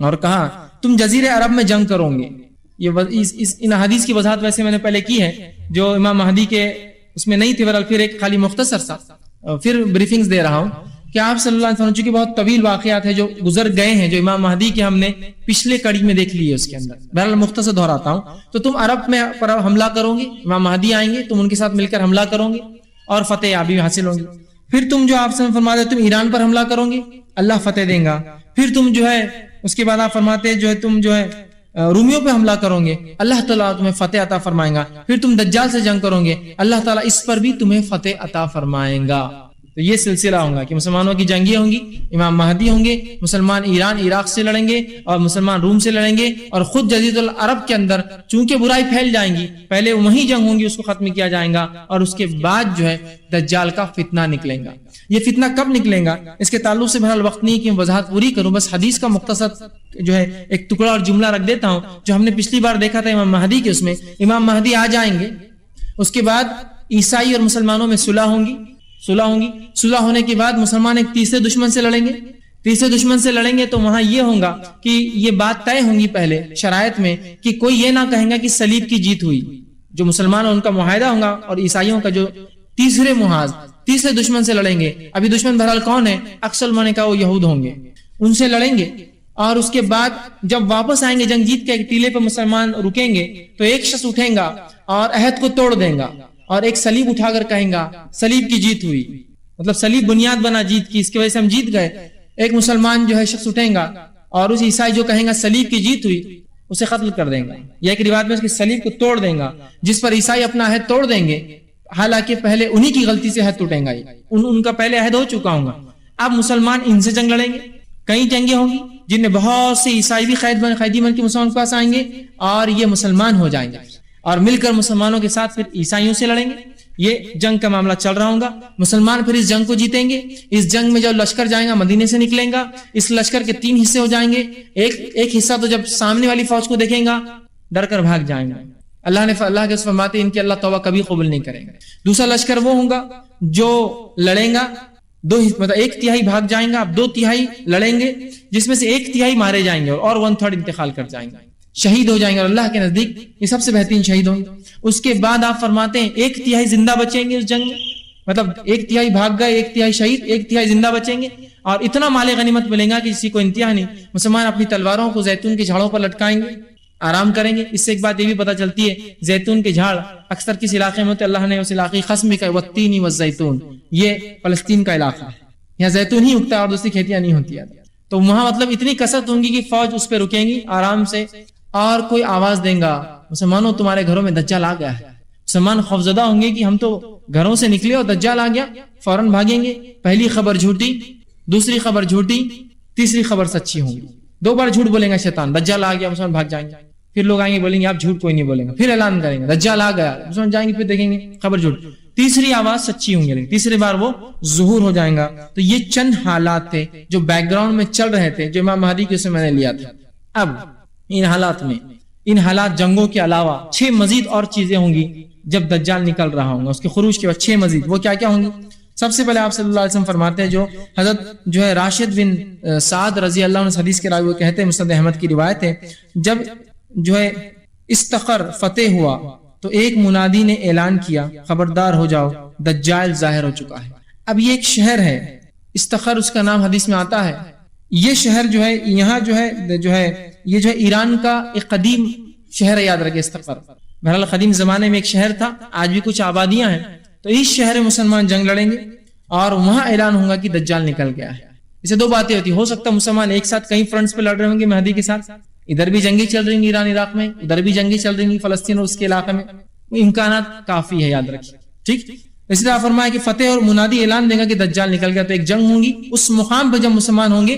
[SPEAKER 1] اور کہا، تم جزیرے عرب میں جنگ کرو گے. ان حدیث کی وضاحت ویسے میں نے پہلے کی ہے، جو امام مہدی کے اس میں نہیں تھی، بہرحال پھر ایک خالی مختصر سا پھر بریفنگز دے رہا ہوں کہ آپ صلی اللہ علیہ وسلم، چونکہ بہت طویل واقعات ہیں جو گزر گئے ہیں، جو امام مہدی کے ہم نے پچھلے کڑی میں دیکھ لیے اس کے اندر، بہرحال مختصر دہراتا ہوں. تو تم عرب میں پر حملہ کرو گے، امام مہدی آئیں گے، تم ان کے ساتھ مل کر حملہ کرو گے اور فتح یابی حاصل ہوگی. پھر تم جو آپ سے فرماتے تم ایران پر حملہ کرو گے، اللہ فتح دیں گا. پھر تم جو ہے اس کے بعد آپ فرماتے جو ہے تم جو ہے رومیوں پہ حملہ کرو گے، اللہ تعالیٰ تمہیں فتح عطا فرمائیں گا. پھر تم دجال سے جنگ کرو گے، اللہ تعالیٰ اس پر بھی تمہیں فتح عطا فرمائیں گا. تو یہ سلسلہ ہوگا کہ مسلمانوں کی جنگیں ہوں گی، امام مہدی ہوں گے، مسلمان ایران عراق سے لڑیں گے اور مسلمان روم سے لڑیں گے. اور خود جزیرۃ العرب کے اندر چونکہ برائی پھیل جائیں گی، پہلے وہی جنگ ہوں گی، اس کو ختم کیا جائے گا اور اس کے بعد جو ہے دجال کا فتنہ نکلے گا. یہ فتنہ کب نکلے گا اس کے تعلق سے بہرحال وقت نہیں کہ میں وضاحت پوری کروں، بس حدیث کا مختصر جو ہے ایک ٹکڑا اور جملہ رکھ دیتا ہوں جو ہم نے پچھلی بار دیکھا تھا امام مہدی کے. اس میں امام مہدی آ جائیں گے، اس کے بعد عیسائی اور مسلمانوں میں صلح ہوگی. صلح ہونے کے بعد مسلمان ایک تیسرے دشمن سے لڑیں گے تو وہاں یہ ہوگا کہ یہ بات طے ہوں گی پہلے شرائط میں کہ کوئی یہ نہ کہیں گا کہ صلیب کی جیت ہوئی. جو مسلمان ان کا معاہدہ ہوگا اور عیسائیوں کا جو تیسرے دشمن سے لڑیں گے. ابھی دشمن بہرحال کون ہے؟ اکثر علماء کا وہ یہود ہوں گے، ان سے لڑیں گے. اور اس کے بعد جب واپس آئیں گے جنگ جیت کے، ایک ٹیلے پہ مسلمان رکیں گے تو ایک شخص اٹھیں گا اور عہد کو توڑ دیں گا اور ایک صلیب اٹھا کر کہیں گا صلیب کی جیت ہوئی، مطلب صلیب بنیاد بنا جیت کی، اس کی وجہ سے ہم جیت گئے. ایک مسلمان جو ہے شخص اٹھیں گا اور اس عیسائی جو کہیں گا صلیب کی جیت ہوئی اسے قتل کر دیں گا، یا ایک روایت میں اس کی صلیب کو توڑ دیں گا، جس پر عیسائی اپنا عہد توڑ دیں گے. حالانکہ پہلے انہی کی غلطی سے عہد ٹوٹیں گا، ان کا پہلے عہد ہو چکا ہوگا. اب مسلمان ان سے جنگ لڑیں گے. کئی جنگیں ہوں گی جن میں بہت سے عیسائی بھی قیدی بن کے مسلمان کے پاس آئیں گے اور یہ مسلمان ہو جائیں گے اور مل کر مسلمانوں کے ساتھ پھر عیسائیوں سے لڑیں گے. یہ جنگ کا معاملہ چل رہا ہوگا. مسلمان پھر اس جنگ کو جیتیں گے. اس جنگ میں جو لشکر جائے گا مدینے سے نکلیں گا. اس لشکر کے 3 حصے ہو جائیں گے. ایک حصہ تو جب سامنے والی فوج کو دیکھیں گا ڈر کر بھاگ جائیں گے. اللہ کے فرماتے ہیں ان کی اللہ توبہ کبھی قبول نہیں کرے گا. دوسرا لشکر وہ ہوگا جو لڑیں گا، مطلب 1/3 بھاگ جائیں گا، اب 2/3 لڑیں گے، جس میں سے 1/3 مارے جائیں گے اور 1/3 انتقال کر جائیں گے، شہید ہو جائیں گے اور اللہ کے نزدیک یہ سب سے بہترین شہید ہوں گے. اس کے بعد آپ فرماتے ہیں 1/3 زندہ بچیں گے اس جنگ میں، مطلب 1/3 بھاگ گئے، 1/3 شہید، 1/3 زندہ بچیں گے اور اتنا مال غنیمت ملے گا کہ کسی کو انتہا نہیں. مسلمان اپنی تلواروں کو زیتون کے جھاڑوں پر لٹکائیں گے، آرام کریں گے. اس سے ایک بات یہ بھی پتہ چلتی ہے زیتون کے جھاڑ اکثر کس علاقے میں ہوتے، اللہ نے اس علاقے قسم بھی کہا والتین والزیتون، یہ فلسطین کا علاقہ ہے، یہاں زیتون ہی اگتا ہے اور دوسری کھیتیاں نہیں ہوتی ہیں. تو وہاں مطلب اتنی کثرت ہوں گی کہ فوج اس پہ رکیں گی آرام سے اور کوئی آواز دیں گا مسلمانوں تمہارے گھروں میں دجال آ گیا ہے. مسلمان خوفزدہ ہوں گے کہ ہم تو گھروں سے نکلے اور دجال آ گیا، فوراً بھاگیں گے. پہلی خبر جھوٹی، دوسری خبر جھوٹی، تیسری خبر سچی ہوں گی. 2 بار جھوٹ بولیں گا شیطان، دجال آ گیا، مسلمان بھاگ جائیں گے. پھر لوگ آئیں گے بولیں گے آپ جھوٹ کوئی نہیں بولیں گے، پھر اعلان کریں گے دجال آ گیا، مسلمان جائیں گے، پھر دیکھیں گے خبر جھوٹ. تیسری آواز سچی ہوں گی، تیسری بار وہ ظہور ہو جائیں گا. تو یہ چند حالات تھے جو بیک گراؤنڈ میں چل رہے تھے جو امام مہدی کے میں نے لیا تھا. اب ان حالات جنگوں کے علاوہ 6 مزید اور چیزیں ہوں گی جب دجال نکل رہا ہوں گا، اس کے خروج کے بعد 6 مزید. وہ کیا کیا ہوں گی؟ سب سے پہلے آپ صلی اللہ علیہ وسلم فرماتے ہیں جو حضرت جو ہے راشد بن سعد رضی اللہ عنہ حدیث کے راوی وہ کہتے ہیں، مسند احمد کی روایت ہے، جب جو ہے استخر فتح ہوا تو ایک منادی نے اعلان کیا خبردار ہو جاؤ دجال ظاہر ہو چکا ہے. اب یہ ایک شہر ہے استخر، اس کا نام حدیث میں آتا ہے. یہ شہر جو ہے یہاں جو ہے یہ جو ہے ایران کا ایک قدیم شہر ہے، یاد رکھیں استخر. بہرحال قدیم زمانے میں ایک شہر تھا، آج بھی کچھ آبادیاں ہیں. تو اس شہر میں مسلمان جنگ لڑیں گے اور وہاں اعلان ہوگا کہ دجال نکل گیا ہے. اسے 2 باتیں ہوتی، ہو سکتا ہے مسلمان ایک ساتھ کئی فرنٹس پہ لڑ رہے ہوں گے مہدی کے ساتھ، ادھر بھی جنگیں چل رہی ہیں ایران عراق میں، ادھر بھی جنگیں چل رہی ہیں فلسطین اور اس کے علاقے میں. امکانات کافی ہے، یاد رکھیے. ٹھیک، اسی طرح فرمایا کہ فتح اور منادی اعلان دے گا کہ دجال نکل گیا، تو ایک جنگ ہوں گی. اس مقام پہ جب مسلمان ہوں گے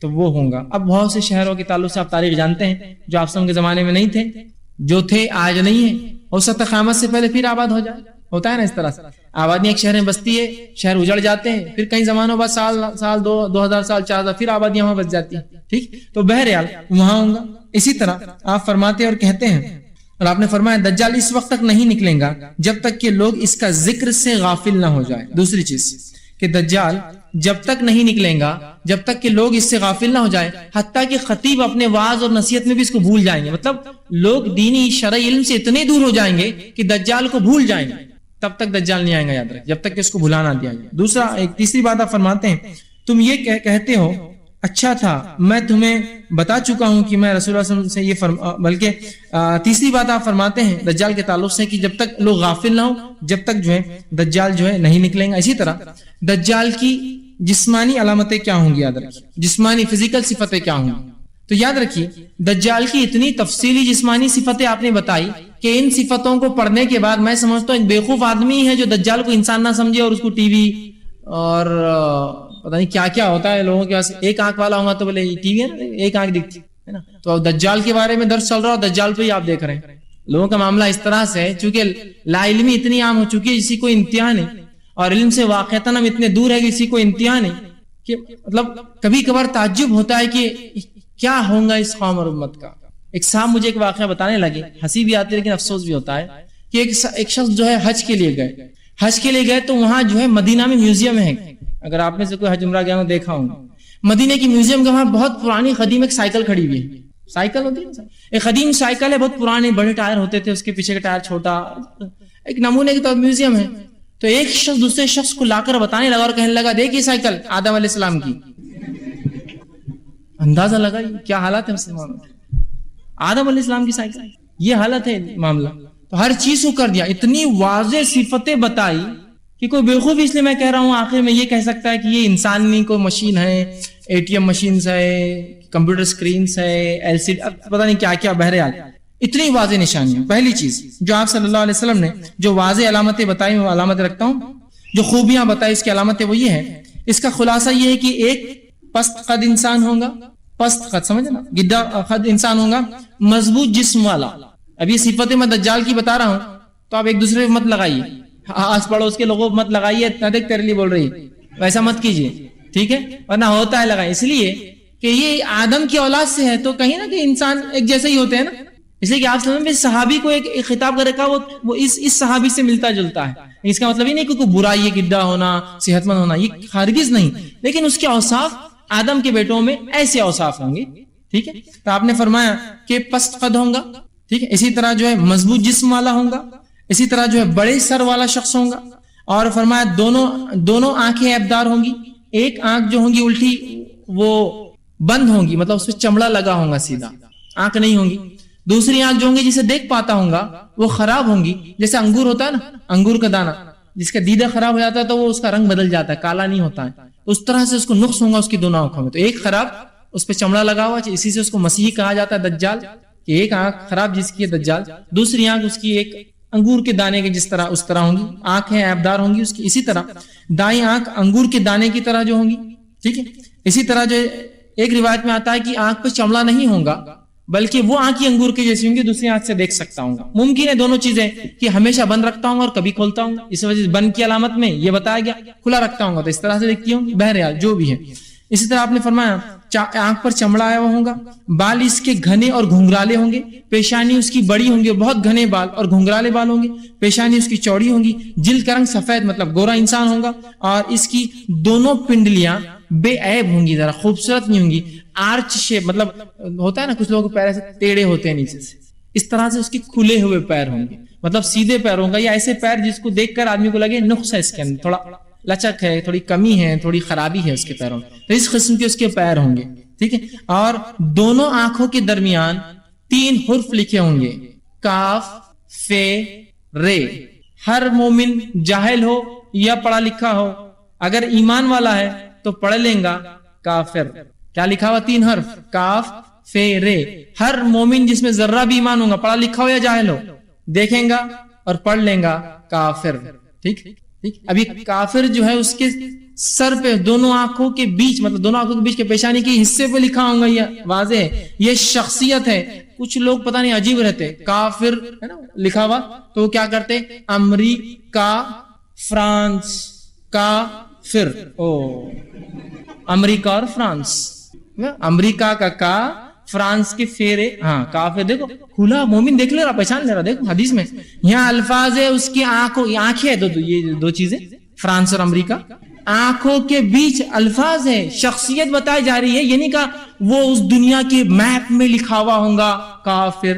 [SPEAKER 1] تو وہ ہوگا. اب بہت سے شہروں کے تعلق سے آپ تاریخ جانتے ہیں جو آپ کے زمانے میں نہیں تھے، جو تھے آج نہیں ہیں. ہو سکتا ہے قیامت سے پہلے پھر آباد ہو جائے، ہوتا ہے نا اس طرح سے. آبادیاں ایک شہر میں بستی ہے، شہر اجڑ جاتے ہیں، پھر کئی زمانوں بعد سال 2000 سال 4000 پھر آبادیاں وہاں بس جاتی ہیں. ٹھیک، تو بہرحال وہاں ہوں گا. اسی طرح آپ فرماتے اور کہتے ہیں، اور آپ نے فرمایا دجال اس وقت تک نہیں نکلیں گا جب تک کہ لوگ اس کا ذکر سے غافل نہ ہو جائیں. دوسری چیز کہ دجال جب تک نہیں نکلیں گا جب تک کہ لوگ اس سے غافل نہ ہو جائیں، حتیٰ کہ خطیب اپنے وعظ اور نصیحت میں بھی اس کو بھول جائیں گے. مطلب لوگ دینی شرعی علم سے اتنے دور ہو جائیں گے کہ دجال کو بھول جائیں گے. تب تک دجال نہیں آئے گا، یاد رکھ، جب تک کہ اس کو بھلا نہ دیا جائے۔ دوسرا، ایک تیسری بات آپ فرماتے ہیں، تم یہ کہتے ہو اچھا تھا میں تمہیں بتا چکا ہوں کہ میں رسول اللہ صلی اللہ علیہ وسلم سے بلکہ تیسری بات آپ فرماتے ہیں دجال کے تعلق سے کہ جب تک لوگ غافل نہ ہو جب تک جو ہے دجال جو ہے نہیں نکلیں گا۔ اسی طرح دجال کی جسمانی علامتیں کیا ہوں گی، یاد رکھیے، جسمانی فزیکل صفتیں کیا ہوں گی۔ تو یاد رکھیے دجال کی اتنی تفصیلی جسمانی صفتیں آپ نے بتائی کہ ان صفتوں کو پڑھنے کے بعد میں سمجھتا ہوں ایک بیوقوف آدمی ہے جو دجال کو انسان نہ سمجھے اور اس کو ٹی وی اور پتہ نہیں کیا کیا ہوتا ہے لوگوں کے پاس، ایک آنکھ والا ہوگا تو بولے ٹی وی ہے نا، ایک آنکھ دکھتی ہے نا، تو دجال کے بارے میں درس چل رہا ہے، دجال پہ ہی آپ دیکھ رہے ہیں۔ لوگوں کا معاملہ اس طرح سے ہے، چونکہ لا علمی اتنی عام ہو چکی ہے اسی کو انتہا نہیں، اور علم سے واقعتاً ہم اتنے دور ہے کہ اسی کو انتہا نہیں، کہ مطلب کبھی کبھار تعجب ہوتا ہے کہ کیا ہوگا اس قوم اور امت کا۔ ایک صاحب مجھے ایک واقعہ بتانے لگے، ہنسی بھی آتی ہے لیکن افسوس بھی ہوتا ہے کہ ایک شخص جو ہے حج کے لیے گئے تو وہاں جو ہے مدینہ میں میوزیم ہے، اگر آپ میں سے کوئی حج عمرہ گیا ہو دیکھا ہوں، مدینہ کی میوزیم کے وہاں بہت پرانی قدیم ایک سائیکل کھڑی ہوئی ہے، سائیکل ہوتی ہے ایک قدیم سائیکل ہے، بہت پرانے بڑے ٹائر ہوتے تھے، اس کے پیچھے کا ٹائر چھوٹا، ایک نمونے کے طور میوزیم ہے۔ تو ایک شخص دوسرے شخص کو لا کر بتانے لگا اور کہنے لگا دیکھ یہ سائیکل آدم علیہ السلام کی۔ اندازہ لگا کیا حالات ہے مسلمانوں کی، آدم علیہ السلام کی سائیکل، یہ حالت ہے معاملہ۔ تو ہر چیز کو کر دیا، اتنی واضح صفتیں بتائی کہ کوئی بیوقوف، اس لیے میں کہہ رہا ہوں آخر میں یہ کہہ سکتا ہے کہ یہ انسان نہیں، کوئی مشین ہے، اے ٹی ایم مشینز ہے، کمپیوٹر سکرینز ہے، ایل سی ڈی، پتہ نہیں کیا کیا، بہرحال اتنی واضح نشانیاں۔ پہلی چیز جو آپ صلی اللہ علیہ وسلم نے جو واضح علامتیں بتائی، وہ علامتیں رکھتا ہوں، جو خوبیاں بتائی اس کی علامتیں وہ یہ ہے، اس کا خلاصہ یہ ہے کہ ایک پست قد انسان ہوگا، پست قد سمجھے نا، گدھا قد انسان ہوگا، مضبوط جسم والا۔ اب یہ صفتیں میں دجال کی بتا رہا ہوں تو آپ ایک دوسرے پہ مت لگائیے، آس پڑوس کے لوگوں مت لگائیے، نہ دیکھ تیرے لیے بول رہی ویسا مت کیجیے، ٹھیک ہے، ورنہ ہوتا ہے لگائیں، اس لیے کہ یہ آدم کی اولاد سے ہے تو کہیں نہ کہ انسان ایک جیسے ہی ہوتے ہیں نا، اس لیے کہ آپ سمجھ میں صحابی کو ایک خطاب کر رکھا وہ اس صحابی سے ملتا جلتا ہے، اس کا مطلب یہ نہیں کہ کوئی برائی ہے، گڈھا ہونا، صحت مند ہونا، یہ ہرگز نہیں، لیکن اس کے اوصاف آدم کے بیٹوں میں ایسے اوصاف ہوں گے، ٹھیک ہے۔ تو آپ نے فرمایا کہ پست قد ہوگا، ٹھیک ہے، اسی طرح جو ہے مضبوط جسم والا ہوگا، اسی طرح جو ہے بڑے سر والا شخص ہوگا، اور فرمایا دونوں آنکھیں عیبدار ہوں گی، ایک آنکھ جو ہوں گی الٹی وہ بند ہوں گی، مطلب اس پہ چمڑا لگا ہوگا، سیدھا آنکھ نہیں ہوں گی، دوسری آنکھ جو ہوں گی جسے دیکھ پاتا ہوں گا وہ خراب ہوں گی، جیسے انگور ہوتا ہے نا، انگور کا دانہ جس کا دیدہ خراب ہو جاتا ہے تو وہ اس کا رنگ بدل جاتا ہے، کالا نہیں ہوتا ہے، تو اس طرح سے اس کو نقص ہوگا اس کی دونوں آنکھوں میں، تو ایک خراب اس پہ چمڑا لگا ہوا، اسی سے اس کو مسیح کہا جاتا ہے، دجال، کہ ایک آنکھ خراب جس کی ہے دجال، دوسری آنکھ اس کی ایک انگور کے دانے کے جس طرح اس طرح ہوں گی، آنکھیں عیبدار ہوں گی اس کی، اسی طرح دائیں آنکھ انگور کے دانے کی طرح جو ہوں گی، ٹھیک ہے۔ اسی طرح جو ایک روایت میں آتا ہے کہ آنکھ پہ چمڑا نہیں ہوگا بلکہ وہ آنکھ ہی انگور کے جیسی ہوں گی، دوسری آنکھ سے دیکھ سکتا ہوں گا، ممکن ہے دونوں چیزیں کہ ہمیشہ بند رکھتا ہوں گا اور کبھی کھولتا ہوں گا، اس وجہ سے بند کی علامت میں یہ بتایا گیا، کھلا رکھتا ہوں گا تو اس طرح سے دیکھتی ہوں گی، بہرحال جو بھی ہے۔ اسی طرح آپ نے فرمایا آنکھ پر چمڑا آیا ہوا ہوگا، بال اس کے گھنے اور گھنگرالے ہوں گے، پیشانی اس کی بڑی ہوں گے، بہت گھنے بال اور گھنگرالے بال ہوں گے، پیشانی اس کی چوڑی ہوں گی، جلد کا رنگ سفید مطلب گورا انسان ہوگا، اور اس کی دونوں پنڈلیاں بے عیب ہوں گی، ذرا خوبصورت نہیں ہوں گی، آرچ شیپ مطلب ہوتا ہے نا کچھ لوگوں کے پیر ایسے ٹیڑے ہوتے ہیں نیچے سے، اس طرح سے اس کے کھلے ہوئے پیر ہوں گے، مطلب سیدھے پیر ہوں گا، یا ایسے پیر جس کو دیکھ کر آدمی کو لگے نقص ہے اس کے اندر، تھوڑا لچک ہے، تھوڑی کمی ہے، تھوڑی خرابی ہے اس کے پیروں میں، تو اس قسم کے اس کے پیر ہوں گے، ٹھیک ہے۔ اور دونوں آنکھوں کے درمیان 3 حرف لکھے ہوں گے، کاف فے رے۔ ہر مومن جاہل ہو یا پڑھا لکھا ہو اگر ایمان والا ہے تو پڑھ لیں گا کافر، کیا لکھا ہوا 3 حرف کاف فے رے، ہر مومن جس میں ذرہ بھی ایمان ہوگا پڑھا لکھا ہو یا جاہل ہو دیکھیں گا اور پڑھ لیں گا کافر، ٹھیک ٹھیک۔ ابھی کافر جو ہے اس کے سر پہ دونوں آنکھوں کے بیچ مطلب دونوں آنکھوں کے بیچ کے پیشانی کے حصے پہ لکھا ہوگا، یہ واضح ہے، یہ شخصیت ہے۔ کچھ لوگ پتہ نہیں عجیب رہتے، کافر ہے نا لکھا ہوا تو وہ کیا کرتے، امریکہ فرانس کافر، امریکہ اور فرانس، امریکہ کا کا فرانس کے فیرے، ہاں کافر، دیکھو کھلا مومن دیکھ لے رہا، پہچان لے رہا، دیکھو حدیث میں یہاں الفاظ ہے اس کی آنکھوں، آنکھیں یہ 2 چیزیں فرانس اور امریکہ، آنکھوں کے بیچ الفاظ ہے، شخصیت بتائی جا رہی ہے، یہ نہیں کہا وہ اس دنیا کے میپ میں لکھا ہوا ہوگا کافر،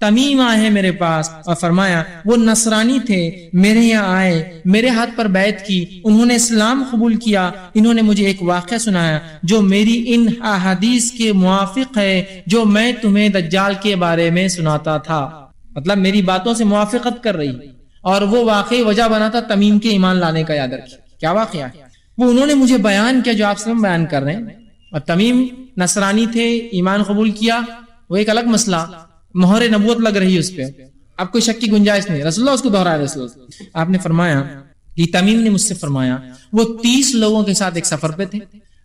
[SPEAKER 1] تمیم آئے ہیں میرے پاس اور فرمایا وہ نصرانی تھے، میرے یہاں آئے، میرے ہاتھ پر بیعت کی، انہوں نے اسلام قبول کیا، انہوں نے مجھے ایک واقعہ سنایا جو میری ان احادیث کے موافق ہے جو میں تمہیں دجال کے بارے میں سناتا تھا. مطلب میری باتوں سے موافقت کر رہی، اور وہ واقعی وجہ بنا تھا تمیم کے ایمان لانے کا. یاد رکھیں کیا واقعہ ہے وہ انہوں نے مجھے بیان کیا جو آپ سے بیان کر رہے ہیں. اور تمیم نصرانی تھے، ایمان قبول کیا، وہ ایک الگ مسئلہ، مہر نبوت لگ رہی ہے اس پہ، اب کوئی شک کی گنجائش نہیں. رسول اللہ اس کو دہرایا. رسول اللہ آپ نے فرمایا کہ تمیم نے مجھ سے فرمایا وہ 30 لوگوں کے ساتھ ایک سفر پہ تھے،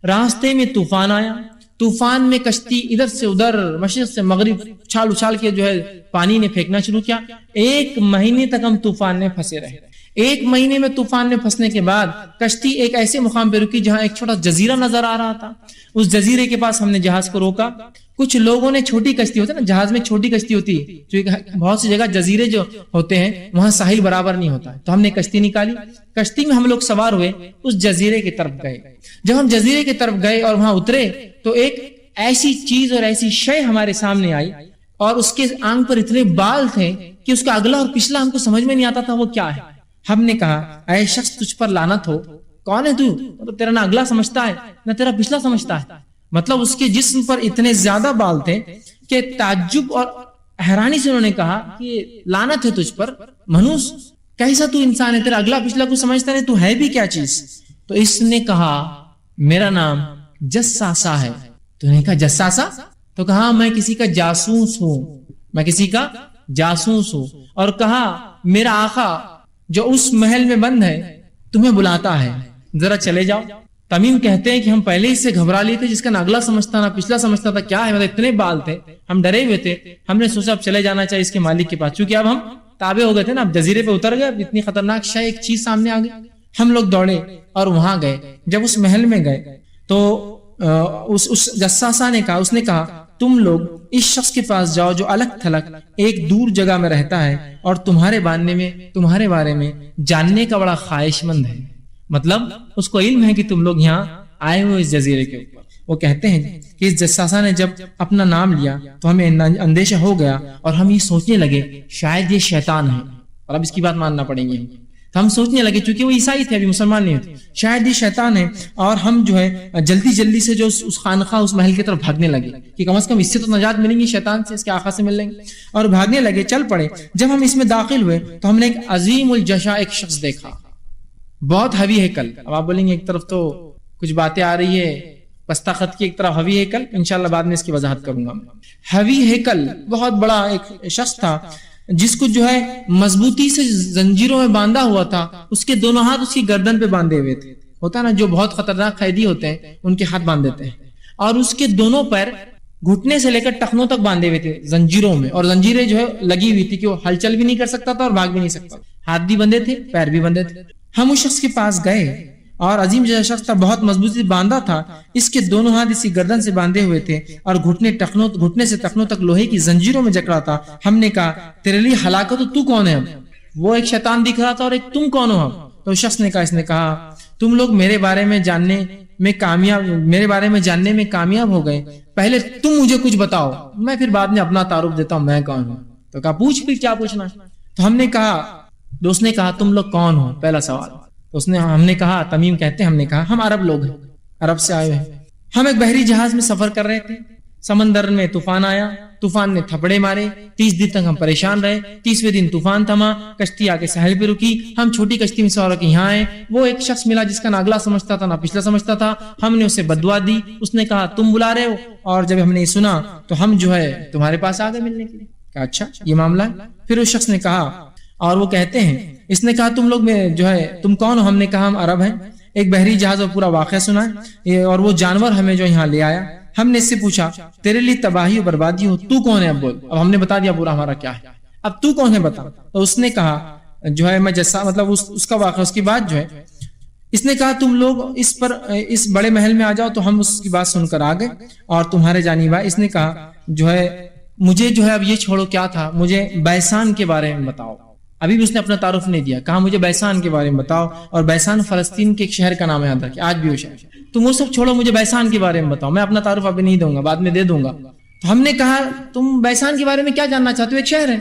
[SPEAKER 1] راستے میں طوفان آیا، طوفان میں کشتی ادھر سے ادھر مشرق سے مغرب اچھال اچھال کے جو ہے پانی نے پھینکنا شروع کیا. 1 مہینے تک ہم طوفان میں پھنسے رہے. 1 مہینے میں طوفان میں پھنسنے کے بعد کشتی ایک ایسے مقام پہ رکی جہاں ایک چھوٹا جزیرہ نظر آ رہا تھا. اس جزیرے کے پاس ہم نے جہاز کو روکا. کچھ لوگوں نے چھوٹی کشتی ہوتی ہے نا، جہاز میں چھوٹی کشتی ہوتی ہے، جو بہت سی جگہ جزیرے جو ہوتے ہیں وہاں ساحل برابر نہیں ہوتا ہے، تو ہم نے کشتی نکالی. کشتی میں ہم لوگ سوار ہوئے، اس جزیرے کی طرف گئے. جب ہم جزیرے کی طرف گئے اور وہاں اترے تو ایک ایسی چیز اور ایسی شے ہمارے سامنے آئی، اور اس کے آنکھ پر اتنے بال تھے کہ اس کا اگلا اور پچھلا ہم کو سمجھ میں نہیں آتا تھا وہ کیا ہے. ہم نے کہا اے شخص تجھ پر لعنت ہو، کون ہے تو تیرا نہ اگلا سمجھتا ہے نہ تیرا پچھلا سمجھتا ہے. مطلب اس کے جسم پر اتنے زیادہ بال تھے کہ تعجب اور حیرانی سے انہوں نے کہا کہ لعنت ہے تجھ پر منوس، کیسا تو انسان ہے، تیرا اگلا پچھلا کو سمجھتا نہیں، تو ہے بھی کیا چیز. تو اس نے کہا میرا نام جساسا ہے. تو نے کہا جساسا؟ تو کہا میں کسی کا جاسوس ہوں، میں کسی کا جاسوس ہوں. اور کہا میرا آقا جو اس محل میں بند ہے تمہیں بلاتا ہے، ذرا چلے جاؤ. تمیم کہتے ہیں کہ ہم پہلے ہی سے گھبرا لیے تھے، جس کا نہ اگلا سمجھتا نہ پچھلا سمجھتا تھا کیا ہے، مطلب اتنے بال تھے، ہم ڈرے ہوئے تھے. ہم نے سوچا اب چلے جانا چاہیے اس کے مالک کے پاس، چونکہ اب ہم تابع ہو گئے تھے نا، اب جزیرے پہ اتر گئے، اب اتنی خطرناک شے ایک چیز سامنے آ گئی. ہم لوگ دوڑے اور وہاں گئے. جب اس محل میں گئے تو اس جساسا نے کہا، اس نے کہا تم لوگ اس شخص کے پاس جاؤ جو الگ تھلگ ایک دور جگہ میں رہتا ہے اور تمہارے بارے میں جاننے کا بڑا خواہش مند ہے. مطلب اس کو علم ہے کہ تم لوگ یہاں آئے ہوئے اس جزیرے کے اوپر. وہ کہتے ہیں کہ اس جساسا نے جب اپنا نام لیا تو ہمیں اندیشہ ہو گیا اور ہم یہ سوچنے لگے شاید یہ شیطان ہے، اور اب اس کی بات ماننا پڑیں گے. تو ہم سوچنے لگے چونکہ وہ عیسائی تھے، ابھی مسلمان نہیں ہوتے، شاید یہ شیطان ہے، اور ہم جو ہے جلدی سے جو اس خانقاہ اس محل کی طرف بھاگنے لگے کہ کم از کم اس سے تو نجات ملیں گی، شیطان سے، اس کے آقا سے مل لیں گے، اور بھاگنے لگے، چل پڑے. جب ہم اس میں داخل ہوئے تو ہم نے ایک عظیم الجشا ایک شخص دیکھا، بہت ہیوی ہیکل. اب آپ بولیں گے ایک طرف تو کچھ باتیں آ رہی ہے پستہ خط کی، ایک طرف ہیوی ہیکل، انشاءاللہ بعد میں اس کی وضاحت کروں گا. ہیوی ہیکل بہت بڑا ایک شخص تھا جس کو جو ہے مضبوطی سے زنجیروں میں باندھا ہوا تھا. اس کے دونوں ہاتھ اس کی گردن پہ باندھے ہوئے تھے. ہوتا نا جو بہت خطرناک قیدی ہوتے ہیں ان کے ہاتھ باندھ دیتے ہیں، اور اس کے دونوں پیر گھٹنے سے لے کر ٹخنوں تک باندھے ہوئے تھے زنجیروں میں، اور زنجیریں جو ہے لگی ہوئی تھی کہ وہ ہلچل بھی نہیں کر سکتا تھا اور بھاگ بھی نہیں سکتا. ہاتھ بھی بندھے تھے، پیر بھی بندھے تھے. ہم اس شخص کے پاس گئے اور عظیم جیسا شخص تھا، بہت مضبوطی سے باندھا تھا. اس کے دونوں ہاتھ اسی گردن سے باندھے ہوئے تھے اور گھٹنے سے ٹخنوں تک لوہے کی زنجیروں میں جکڑا تھا. ہم نے کہا تیرے لیے ہلاکت تو کون ہے؟ اب وہ ایک شیطان دکھ رہا تھا اور ایک تم کون ہو؟ تو اس شخص نے کہا، اس نے کہا تم لوگ میرے بارے میں جاننے میں کامیاب ہو گئے، پہلے تم مجھے کچھ بتاؤ، میں پھر بعد میں اپنا تعارف دیتا ہوں میں کون ہوں. تو کہا پوچھ پھر کیا پوچھنا. تو ہم نے کہا، دوست نے کہا تم لوگ کون ہو، پہلا سوال. ہم نے کہا، تمیم کہتے ہیں ہم نے کہا ہم عرب لوگ ہیں، عرب سے آئے ہیں. ہم ایک بحری جہاز میں سفر کر رہے تھے، سمندر میں طوفان آیا، طوفان نے تھپڑے مارے، 30 دن تک ہم پریشان رہے. 30ویں دن طوفان تھما، کشتی آ کے ساحل پہ رکی. ہم چھوٹی کشتی میں سوار ہو کے یہاں آئے. وہ ایک شخص ملا جس کا نہ اگلا سمجھتا تھا نہ پچھلا سمجھتا تھا. ہم نے اسے بددعا دی. اس نے کہا تم بلا رہے ہو، اور جب ہم نے یہ سنا تو ہم جو ہے تمہارے پاس آ گئے ملنے کے لیے. کہا اچھا یہ معاملہ ہے. پھر اس شخص نے کہا، اور وہ کہتے ہیں، اس نے کہا تم لوگ جو ہے تم کون ہو؟ ہم نے کہا ہم عرب ہیں. ایک بحری جہاز اور پورا واقعہ سنا ہے، اور وہ جانور ہمیں جو یہاں لے آیا. ہم نے اس سے پوچھا تیرے لیے تباہی و بربادی ہو، تو کون ہے؟ اب بول. اب ہم نے بتا دیا پورا ہمارا کیا ہے، اب تو کون ہے بتا. تو اس نے کہا جو ہے میں مطلب اس کا واقعہ، اس کی بات جو ہے، اس نے کہا تم لوگ اس بڑے محل میں آ جاؤ. تو ہم اس کی بات سن کر آ گئے اور تمہارے جانب آئے. اس نے کہا جو ہے مجھے جو ہے اب یہ چھوڑو کیا تھا، مجھے بیسان کے بارے میں بتاؤ. ابھی بھی اس نے اپنا تعارف نہیں دیا. کہا مجھے بیسان کے بارے میں بتاؤ. اور بیسان فلسطین کے ایک شہر کا نام یاد رکھے، آج بھی وہ شہر. تم وہ سب چھوڑو، مجھے بیسان کے بارے میں بتاؤ. میں اپنا تعارف ابھی نہیں دوں گا، بعد میں دے دوں گا. تو ہم نے کہا تم بیسان کے بارے میں کیا جاننا چاہتے ہو؟ ایک شہر ہے.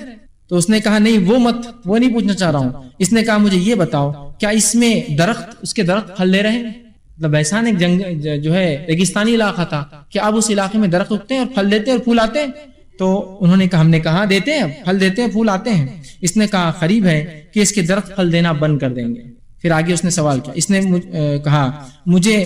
[SPEAKER 1] تو اس نے کہا نہیں وہ نہیں پوچھنا چاہ رہا ہوں. اس نے کہا مجھے یہ بتاؤ کیا اس میں اس کے درخت پھل لے رہے ہیں؟ مطلب بیسان ایک جو ہے ریگستانی علاقہ تھا کہ اب اس علاقے میں درخت اگتے ہیں اور پھل دیتے ہیں اور پھول آتے ہیں. تو انہوں نے کہا ہم نے کہا دیتے ہیں، پھل دیتے ہیں، پھول آتے ہیں. اس نے کہا قریب ہے کہ اس کے درخت پھل دینا بند کر دیں گے. پھر آگے اس نے سوال کیا، اس نے کہا مجھے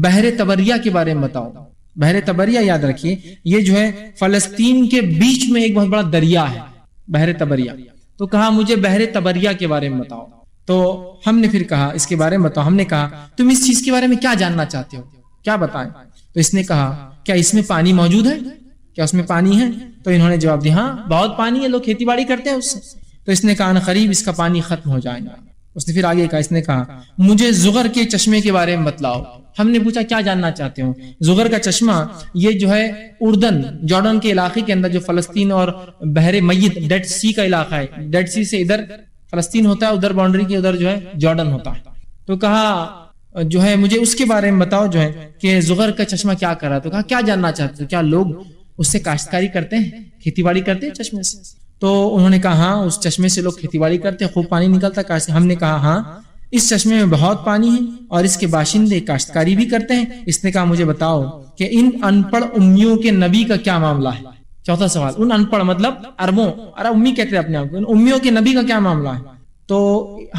[SPEAKER 1] بحر طبریہ کے بارے میں بتاؤ. بحر طبریہ یاد رکھیے یہ جو ہے فلسطین کے بیچ میں ایک بہت بڑا دریا ہے بحر طبریہ. تو کہا مجھے بحر طبریہ کے بارے میں بتاؤ. تو ہم نے پھر کہا اس کے بارے میں بتاؤ. ہم نے کہا تم اس چیز کے بارے میں کیا جاننا چاہتے ہو، کیا بتائیں؟ تو اس نے کہا کیا اس میں پانی موجود ہے، کیا اس میں پانی ہے؟ تو انہوں نے جواب دیا ہاں بہت پانی ہے، لوگ کھیتی باڑی کرتے ہیں اس سے. تو اس نے کہا قریب اس کا پانی ختم ہو جائے گا. اس نے پھر آگے کہا، اس نے کہا مجھے زغر کے چشمے کے بارے میں بتلاؤ. ہم نے پوچھا کیا جاننا چاہتے ہو؟ زغر کا چشمہ یہ جو ہے اردن جارڈن کے علاقے کے اندر جو فلسطین اور بحر میت ڈیڈ سی کا علاقہ ہے، ڈیڈ سی سے ادھر فلسطین ہوتا ہے، ادھر باؤنڈری کے ادھر جو ہے جارڈن ہوتا ہے. تو کہا جو ہے مجھے اس کے بارے میں بتاؤ جو ہے کہ زغر کا چشمہ کیا کر رہا ہے. تو کہا کیا جاننا چاہتے ہو، کیا لوگ اس سے کاشتکاری کرتے ہیں، کھیتی باڑی کرتے ہیں چشمے سے؟ تو انہوں نے کہا ہاں اس چشمے سے لوگ کھیتی باڑی کرتے ہیں، خوب پانی نکلتا ہے. ہم نے کہا ہاں اس چشمے میں بہت پانی ہے اور اس کے باشندے کاشتکاری بھی کرتے ہیں. اس نے کہا مجھے بتاؤ کہ ان ان پڑھ امیوں کے نبی کا کیا معاملہ ہے. چوتھا سوال، ان پڑھ مطلب عرب امی کہتے ہیں اپنے آپ کو، ان امیوں کے نبی کا کیا معاملہ ہے. تو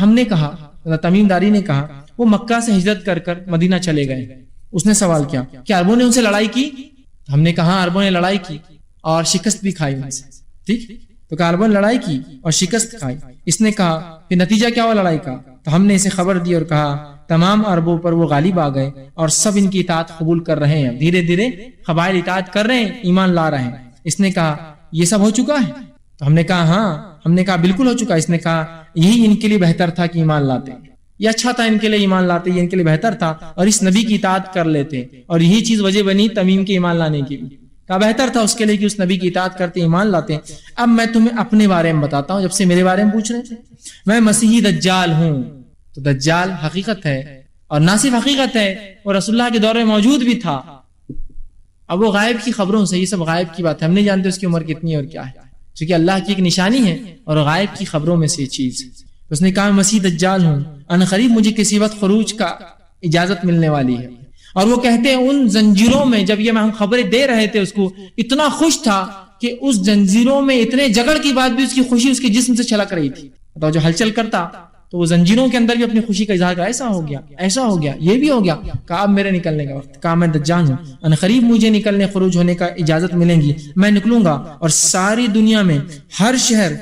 [SPEAKER 1] ہم نے کہا، تمیم داری نے کہا وہ مکہ سے ہجرت کر کر مدینہ چلے گئے. اس نے سوال کیا کہ عربوں نے ان سے لڑائی کی؟ ہم نے کہا عربوں نے لڑائی کی اور شکست بھی کھائی ان سے. ٹھیک، تو کہا عربوں نے لڑائی کی اور شکست کھائی. اس نے کہا کہ نتیجہ کیا ہوا لڑائی کا؟ تو ہم نے اسے خبر دی اور کہا تمام عربوں پر وہ غالب آ گئے اور سب ان کی اطاعت قبول کر رہے ہیں، دھیرے دھیرے قبائل اطاعت کر رہے ہیں، ایمان لا رہے ہیں. اس نے کہا یہ سب ہو چکا ہے؟ تو ہم نے کہا ہاں. ہم نے کہا بالکل ہو چکا. اس نے کہا یہی ان کے لیے بہتر تھا کہ ایمان لاتے، یہ اچھا تھا ان کے لیے ایمان لاتے، یہ ان کے لیے بہتر تھا اور اس نبی کی اطاعت کر لیتے، اور یہی چیز وجہ بنی تمیم کے ایمان لانے کی بھی. کہا بہتر تھا اس کے لیے کہ اس نبی کی اطاعت کرتے، ایمان لاتے. اب میں تمہیں اپنے بارے میں بتاتا ہوں، جب سے میرے بارے میں پوچھ رہے تھے. میں مسیحی دجال ہوں. تو دجال حقیقت ہے اور نہ صرف حقیقت ہے، اور رسول اللہ کے دور میں موجود بھی تھا. اب وہ غائب کی خبروں سے، یہ سب غائب کی بات ہے، ہم نہیں جانتے اس کی عمر کتنی اور کیا ہے، چونکہ اللہ کی ایک نشانی ہے اور غائب کی خبروں میں سے یہ چیز. اس نے کہا مسیح دجال ہوں، ان قریب مجھے کسی وقت خروج کا اجازت ملنے والی ہے. اور وہ کہتے ہیں ان زنجیروں میں، جب یہ ہم خبریں دے رہے تھے اس کو اتنا خوش تھا کہ اس زنجیروں میں اتنے جگڑ کی بعد بھی اس کی خوشی اس کے جسم سے چھلک رہی تھی. تو جو ہلچل کرتا تو وہ زنجیروں کے اندر بھی اپنی خوشی کا اظہار کر، ایسا ہو گیا، ایسا ہو گیا، یہ بھی ہو گیا. کہا اب میرے نکلنے کا وقت. کہا میں دجال ہوں، ان قریب مجھے نکلنے خروج ہونے کا اجازت ملیں گی، میں نکلوں گا اور ساری دنیا میں ہر شہر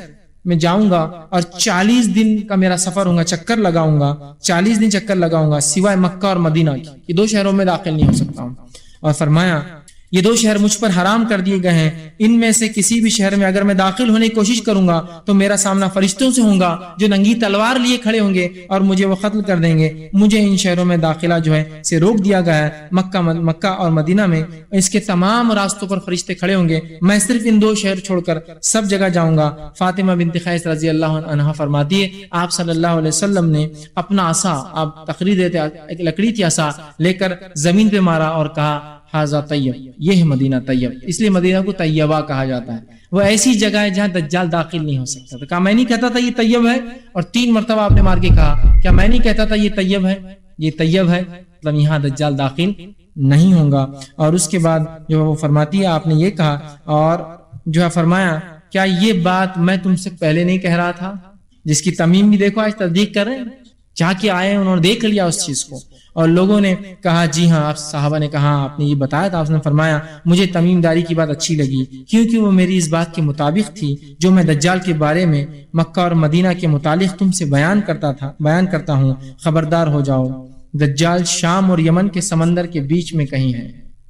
[SPEAKER 1] میں جاؤں گا اور 40 دن کا میرا سفر ہوگا، چکر لگاؤں گا، 40 دن چکر لگاؤں گا سوائے مکہ اور مدینہ کی. یہ 2 شہروں میں داخل نہیں ہو سکتا ہوں. اور فرمایا یہ 2 شہر مجھ پر حرام کر دیے گئے ہیں، ان میں سے کسی بھی شہر میں اگر میں داخل ہونے کی کوشش کروں گا تو میرا سامنا فرشتوں سے ہوگا جو ننگی تلوار لیے کھڑے ہوں گے اور مجھے وہ قتل کر دیں گے. مجھے ان شہروں میں داخلہ جو ہے سے روک دیا گیا ہے. مکہ اور مدینہ میں اس کے تمام راستوں پر فرشتے کھڑے ہوں گے، میں صرف ان 2 شہر چھوڑ کر سب جگہ جاؤں گا. فاطمہ بنت قیس رضی اللہ عنہا فرماتی ہے آپ صلی اللہ علیہ وسلم نے اپنا عصا، آپ تقریر دیتے ایک لکڑی تھی عصا، لے کر زمین پہ مارا اور کہا حاذا طیب، یہ ہے مدینہ طیب. اس لیے مدینہ کو طیبہ کہا جاتا ہے. وہ ایسی جگہ ہے جہاں دجال داخل نہیں ہو سکتا. تو کہا میں نہیں کہتا تھا یہ طیب ہے، اور 3 مرتبہ آپ نے مار کے کہا کیا میں نہیں کہتا تھا یہ طیب ہے، یہ طیب ہے، مطلب یہاں دجال داخل نہیں ہوگا. اور اس کے بعد جو وہ فرماتی ہے آپ نے یہ کہا اور جو ہے فرمایا کیا یہ بات میں تم سے پہلے نہیں کہہ رہا تھا، جس کی تمیم بھی دیکھو آج تصدیق کر رہے ہیں، جا کے آئے انہوں نے دیکھ لیا اس چیز کو. اور لوگوں نے کہا جی ہاں، آپ صحابہ نے کہا آپ نے یہ بتایا تھا. آپ نے فرمایا مجھے تمیم داری کی بات اچھی لگی کیونکہ وہ میری اس بات کے مطابق تھی جو میں دجال کے بارے میں مکہ اور مدینہ کے متعلق تم سے بیان کرتا ہوں. خبردار ہو جاؤ، دجال شام اور یمن کے سمندر کے بیچ میں کہیں ہے.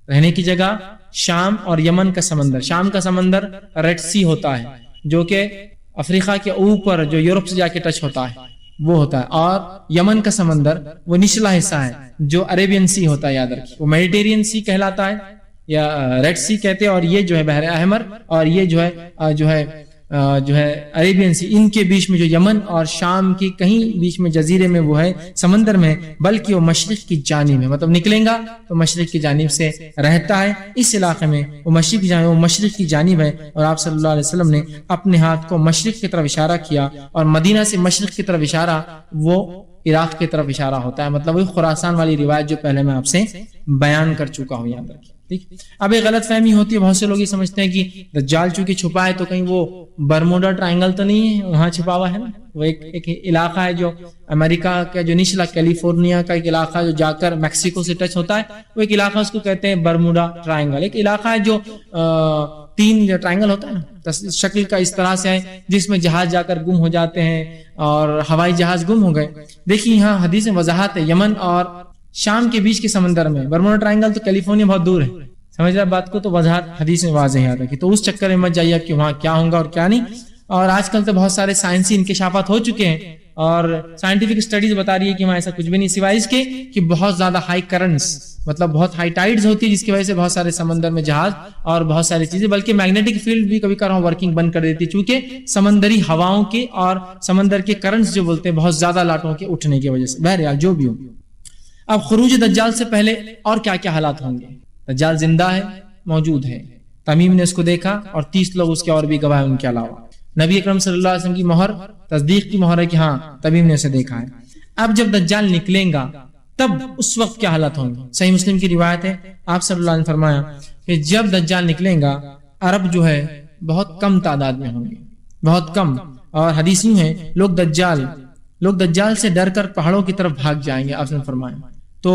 [SPEAKER 1] رہنے کی جگہ شام اور یمن کا سمندر. شام کا سمندر ریڈ سی ہوتا ہے جو کہ افریقہ کے اوپر جو یورپ سے جا کے ٹچ ہوتا ہے وہ ہوتا ہے، اور یمن کا سمندر وہ نچلا حصہ ہے جو عربین سی ہوتا ہے. یاد رکھیے وہ میڈیٹرین سی کہلاتا ہے یا ریڈ سی کہتے ہیں، اور یہ جو ہے بحر احمر، اور یہ جو ہے جو ہے عربین سی، ان کے بیچ میں جو یمن اور شام کی کہیں بیچ میں جزیرے میں وہ ہے سمندر میں، بلکہ وہ مشرق کی جانب ہے، مطلب نکلیں گا تو مشرق کی جانب سے رہتا ہے اس علاقے میں، وہ مشرق کی جانب، وہ مشرق کی جانب ہے۔ اور آپ صلی اللہ علیہ وسلم نے اپنے ہاتھ کو مشرق کی طرف اشارہ کیا، اور مدینہ سے مشرق کی طرف اشارہ وہ عراق کی طرف اشارہ ہوتا ہے، مطلب وہ خراسان والی روایت جو پہلے میں آپ سے بیان کر چکا ہوں، یاد رکھیے۔ ٹھیک، اب ایک غلط فہمی ہوتی ہے، بہت سے لوگ یہ سمجھتے ہیں کہ دجال چونکہ چھپا ہے تو کہیں وہ برموڈا ٹرائنگل تو نہیں ہے وہاں چھپا ہوا ہے نا، وہ ایک علاقہ ہے جو امریکہ کا جو نچلا کیلیفورنیا کا ایک علاقہ جو جا کر میکسیکو سے ٹچ ہوتا ہے، وہ ایک علاقہ اس کو کہتے ہیں برموڈا ٹرائنگل، ایک علاقہ ہے جو تین جو ٹرائنگل ہوتا ہے نا شکل کا اس طرح سے ہے، جس میں جہاز جا کر گم ہو جاتے ہیں اور ہوائی جہاز گم ہو گئے۔ دیکھیے یہاں حدیث میں وضاحت ہے، یمن اور شام کے بیچ کے سمندر میں، برموڈا ٹرائنگل تو کیلیفورنیا بہت دور ہے، سمجھ رہے بات کو، تو وضاحت حدیث میں واضح یاد رکھیے، تو اس چکر میں مت جائیے کہ وہاں کیا ہوگا اور کیا نہیں۔ اور آج کل تو بہت سارے سائنسی انکشافات ہو چکے ہیں اور سائنٹیفک اسٹڈیز بتا رہی ہے کہ وہاں ایسا کچھ بھی نہیں، سوائے اس کے کہ بہت زیادہ ہائی کرنٹس، مطلب بہت ہائی ٹائیڈز ہوتی ہے جس کی وجہ سے بہت سارے سمندر میں جہاز اور بہت ساری چیزیں، بلکہ میگنیٹک فیلڈ بھی کبھی کبھار ورکنگ بند کر دیتی، چونکہ سمندری ہواؤں کے اور سمندر کے کرنٹس جو بولتے ہیں بہت زیادہ لاٹوں کے اٹھنے کی وجہ سے۔ بہرحال جو بھی ہو، اب خروج دجال سے پہلے اور کیا کیا حالات ہوں گے؟ دجال زندہ ہے، موجود ہے، تمیم نے اس کو دیکھا اور 30 لوگ اس کے اور بھی گواہ ہیں ان کے علاوہ، نبی اکرم صلی اللہ علیہ وسلم کی مہر تصدیق کی مہر ہے کہ ہاں تمیم نے اسے دیکھا ہے۔ اب جب دجال نکلیں گا تب اس وقت کیا حالت ہوں گی؟ صحیح مسلم کی روایت ہے، آپ صلی اللہ علیہ وسلم نے فرمایا کہ جب دجال نکلیں گا عرب جو ہے بہت کم تعداد میں ہوں گے، بہت کم، اور حدیث یوں ہے لوگ دجال سے ڈر کر پہاڑوں کی طرف بھاگ جائیں گے، آپ نے فرمایا۔ تو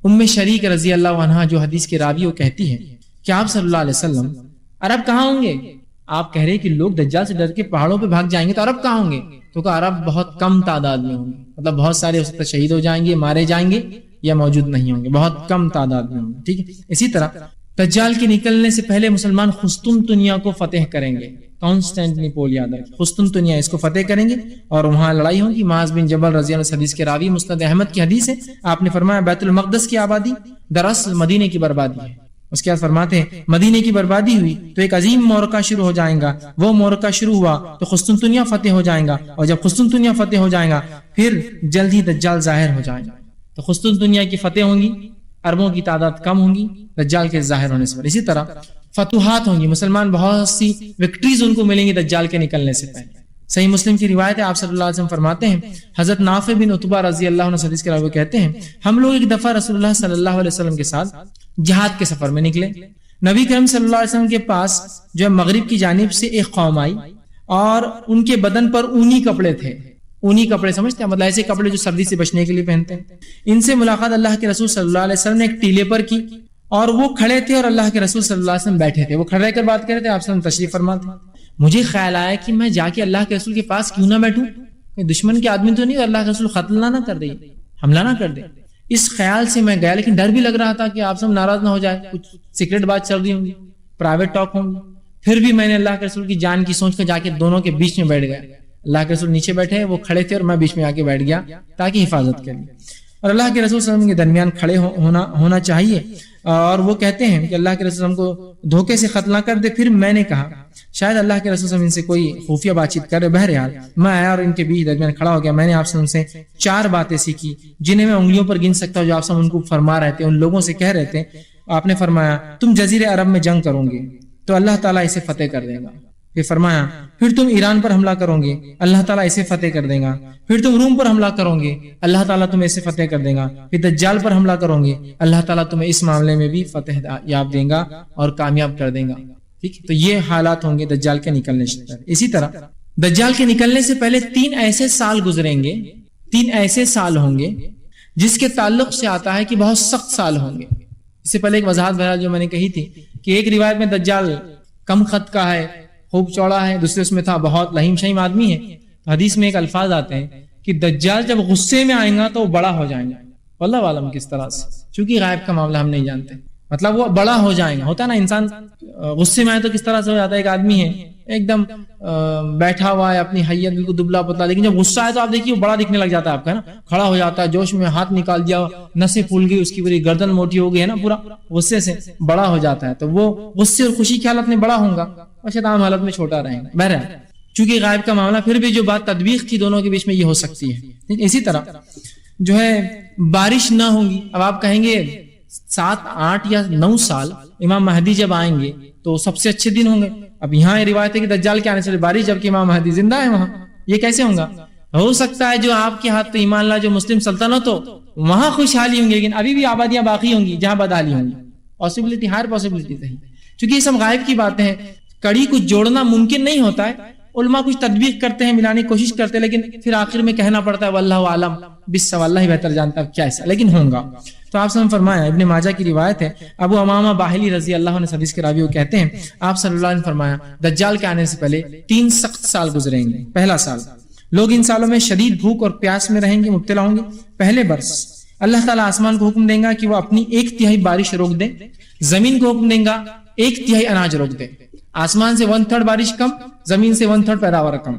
[SPEAKER 1] ام شریک رضی اللہ عنہا جو حدیث کی راوی وہ کہتی ہے کہ آپ صلی اللہ علیہ وسلم عرب کہاں ہوں گے؟ آپ کہہ رہے کہ لوگ دجال سے ڈر کے پہاڑوں پہ بھاگ جائیں گے، تو عرب کہاں ہوں گے؟ تو کہ عرب بہت کم تعداد میں ہوں گے، مطلب بہت سارے اس وقت شہید ہو جائیں گے، مارے جائیں گے یا موجود نہیں ہوں گے، بہت کم تعداد میں ہوں گے۔ ٹھیک ہے، اسی طرح دجال کے نکلنے سے پہلے مسلمان قسطنطنیہ کو فتح کریں گے، کانسٹینٹینوپل یاد رکھیں، قسطنطنیہ اس کو فتح کریں گے اور وہاں لڑائی ہوگی۔ معاذ بن جبل رضی اللہ عنہ حدیث کے راوی، مسند احمد کی حدیث ہے، آپ نے فرمایا بیت المقدس کی آبادی دراصل مدینے کی بربادی ہے۔ اس کے بعد فرماتے ہیں مدینے کی بربادی ہوئی تو ایک عظیم مورکہ شروع ہو جائے گا، وہ مورکہ شروع ہوا تو قسطنطنیہ فتح ہو جائے گا، اور جب قسطنطنیہ فتح ہو جائے گا پھر جلد ہی دجال ظاہر ہو جائے گا۔ تو قسطنطنیہ کی فتح ہوں گی، عربوں کی تعداد کم ہوں گی دجال کے ظاہر ہونے سے پہلے۔ اسی طرح فتوحات ہوں گی، مسلمان بہت سی وکٹریز ان کو ملیں گی دجال کے نکلنے سے پہلے۔ صحیح مسلم کی روایت ہے، آپ صلی اللہ علیہ وسلم فرماتے ہیں، حضرت نافع بن عتبہ رضی اللہ عنہ حدیث کے راوی کہتے ہیں ہم لوگ ایک دفعہ رسول اللہ صلی اللہ علیہ وسلم کے ساتھ جہاد کے سفر میں نکلے، نبی کریم صلی اللہ علیہ وسلم کے پاس جو مغرب کی جانب سے ایک قوم آئی اور ان کے بدن پر اونی کپڑے تھے، اونی کپڑے سمجھتے ہیں، مطلب ایسے کپڑے جو سردی سے بچنے کے لیے پہنتے ہیں۔ ان سے ملاقات اللہ کے رسول صلی اللہ علیہ وسلم نے ایک ٹیلے پر کی اور وہ کھڑے تھے اور اللہ کے رسول صلی اللہ علیہ وسلم بیٹھے تھے، وہ کھڑے رہ کر بات کر رہے تھے، آپ صلی اللہ علیہ وسلم تشریف فرما تھے۔ مجھے خیال آیا کہ میں جا کے اللہ کے رسول کے پاس کیوں نہ بیٹھوں، دشمن کے آدمی تو نہیں، اللہ کے رسول قتل نہ کر دے، حملہ نہ کر دے، اس خیال سے میں گیا، لیکن ڈر بھی لگ رہا تھا کہ آپ سب ناراض نہ ہو جائے، کچھ سیکرٹ بات چل رہی ہوں گی، پرائیویٹ ٹاک ہوں گی۔ پھر بھی میں نے اللہ کے رسول کی جان کی سوچ کر جا کے دونوں کے بیچ میں بیٹھ گیا، اللہ کے رسول نیچے بیٹھے، وہ کھڑے تھے اور میں بیچ میں آ کے بیٹھ گیا تاکہ حفاظت کریں، اور اللہ کے رسول صلی اللہ علیہ وسلم کے درمیان کھڑے ہونا چاہیے۔ اور وہ کہتے ہیں کہ اللہ کے رسول ہم کو دھوکے سے قتل نہ کر دے۔ پھر میں نے کہا شاید اللہ کے رسول ان سے کوئی خفیہ بات چیت کر رہے، بہرحال میں آیا اور ان کے بیچ درمیان کھڑا ہو گیا۔ میں نے آپ سے ان سے 4 باتیں سیکھی جنہیں میں انگلیوں پر گن سکتا ہوں، جو آپ سے ان کو فرما رہے تھے، ان لوگوں سے کہہ رہے تھے۔ آپ نے فرمایا تم جزیرے عرب میں جنگ کرو گے تو اللہ تعالیٰ اسے فتح کر دے گا، پھر فرمایا پھر تم ایران پر حملہ کرو گے، اللہ تعالیٰ اسے فتح کر دے گا، پھر تم روم پر حملہ کرو گے، اللہ تعالیٰ تمہیں اسے فتح کر دے گا، پھر دجال پر حملہ کرو گے، اللہ تعالیٰ تمہیں اس معاملے میں بھی فتح یاب دے گا اور کامیاب کر دے گا۔ ٹھیک، تو یہ حالات ہوں گے دجال کے نکلنے سے پہلے۔ اسی طرح دجال کے نکلنے سے پہلے 3 ایسے سال گزریں گے، 3 ایسے سال ہوں گے جس کے تعلق سے آتا ہے کہ بہت سخت سال ہوں گے۔ اس سے پہلے ایک وضاحت بہرحال جو میں نے کہی تھی کہ ایک روایت میں دجال کم خط کا ہے، خوب چوڑا ہے، دوسرے اس میں تھا بہت لہیم شہیم آدمی ہے۔ حدیث میں ایک الفاظ آتے ہیں کہ دجال جب غصے میں آئیں گا تو وہ بڑا ہو جائیں گا، واللہ عالم کس طرح سے، چونکہ غائب کا معاملہ ہم نہیں جانتے، مطلب وہ بڑا ہو جائیں گا۔ ہوتا ہے نا انسان غصے میں آئے تو کس طرح سے ہو جاتا ہے، ایک آدمی ہے ایک دم بیٹھا ہوا ہے، اپنی حیت بالکل دبلا پتلا، لیکن جب غصہ آئے تو آپ دیکھیے وہ بڑا دکھنے لگ جاتا ہے آپ کا، نا کھڑا ہو جاتا ہے، جوش میں ہاتھ نکال دیا، نسیں پھول گئی، اس کی پوری گردن موٹی ہو گئی ہے نا، پورا غصے سے بڑا ہو جاتا ہے۔ تو وہ غصے اور خوشی کے حالت میں بڑا ہوں گا، اور شیطان حالت میں چھوٹا رہیں گا. بہرحال چونکہ غائب کا معاملہ پھر بھی جو بات تطبیق تھی دونوں کے بیچ میں یہ ہو سکتی ہے. اسی طرح جو ہے بارش نہ ہوگی. اب آپ کہیں گے 7 8 یا 9 سال امام مہدی جب آئیں گے تو سب سے اچھے دن ہوں گے. اب یہاں یہ روایت ہے کہ دجال کے آنے سے بارش، جبکہ امام مہدی زندہ ہے وہاں، یہ کیسے ہوگا؟ ہو سکتا ہے جو آپ کے ہاتھ تو ایمان لا جو مسلم سلطنت ہو وہاں خوشحالی ہوں گی، لیکن ابھی بھی آبادیاں باقی ہوں گی جہاں بدحالی ہوں گی. پاسبلٹی، ہر پاسبلٹی صحیح. چونکہ یہ سب غائب کی باتیں ہیں، کڑی کچھ جوڑنا ممکن نہیں ہوتا ہے. علماء کچھ تطبیق کرتے ہیں، ملانے کی کوشش کرتے ہیں، لیکن پھر آخر میں کہنا پڑتا ہے واللہ عالم بالصواب، اللہ ہی بہتر جانتا ہے کیا ایسا، لیکن ہوگا. تو آپ سے فرمایا، ابن ماجہ کی روایت ہے، ابو امامہ باہلی رضی اللہ عنہ حدیث کے راوی وہ کہتے ہیں آپ صلی اللہ علیہ وسلم فرمایا دجال کے آنے سے پہلے 3 سخت سال گزریں گے. پہلا سال، لوگ ان سالوں میں شدید بھوک اور پیاس میں رہیں گے، مبتلا ہوں گے. پہلے برس اللہ تعالیٰ آسمان کو حکم دیں گا کہ وہ اپنی 1/3 بارش روک دے، زمین کو حکم دیں گا 1/3 اناج روک دے. آسمان سے 1/3 بارش کم، زمین سے 1/3 پیداوار کم.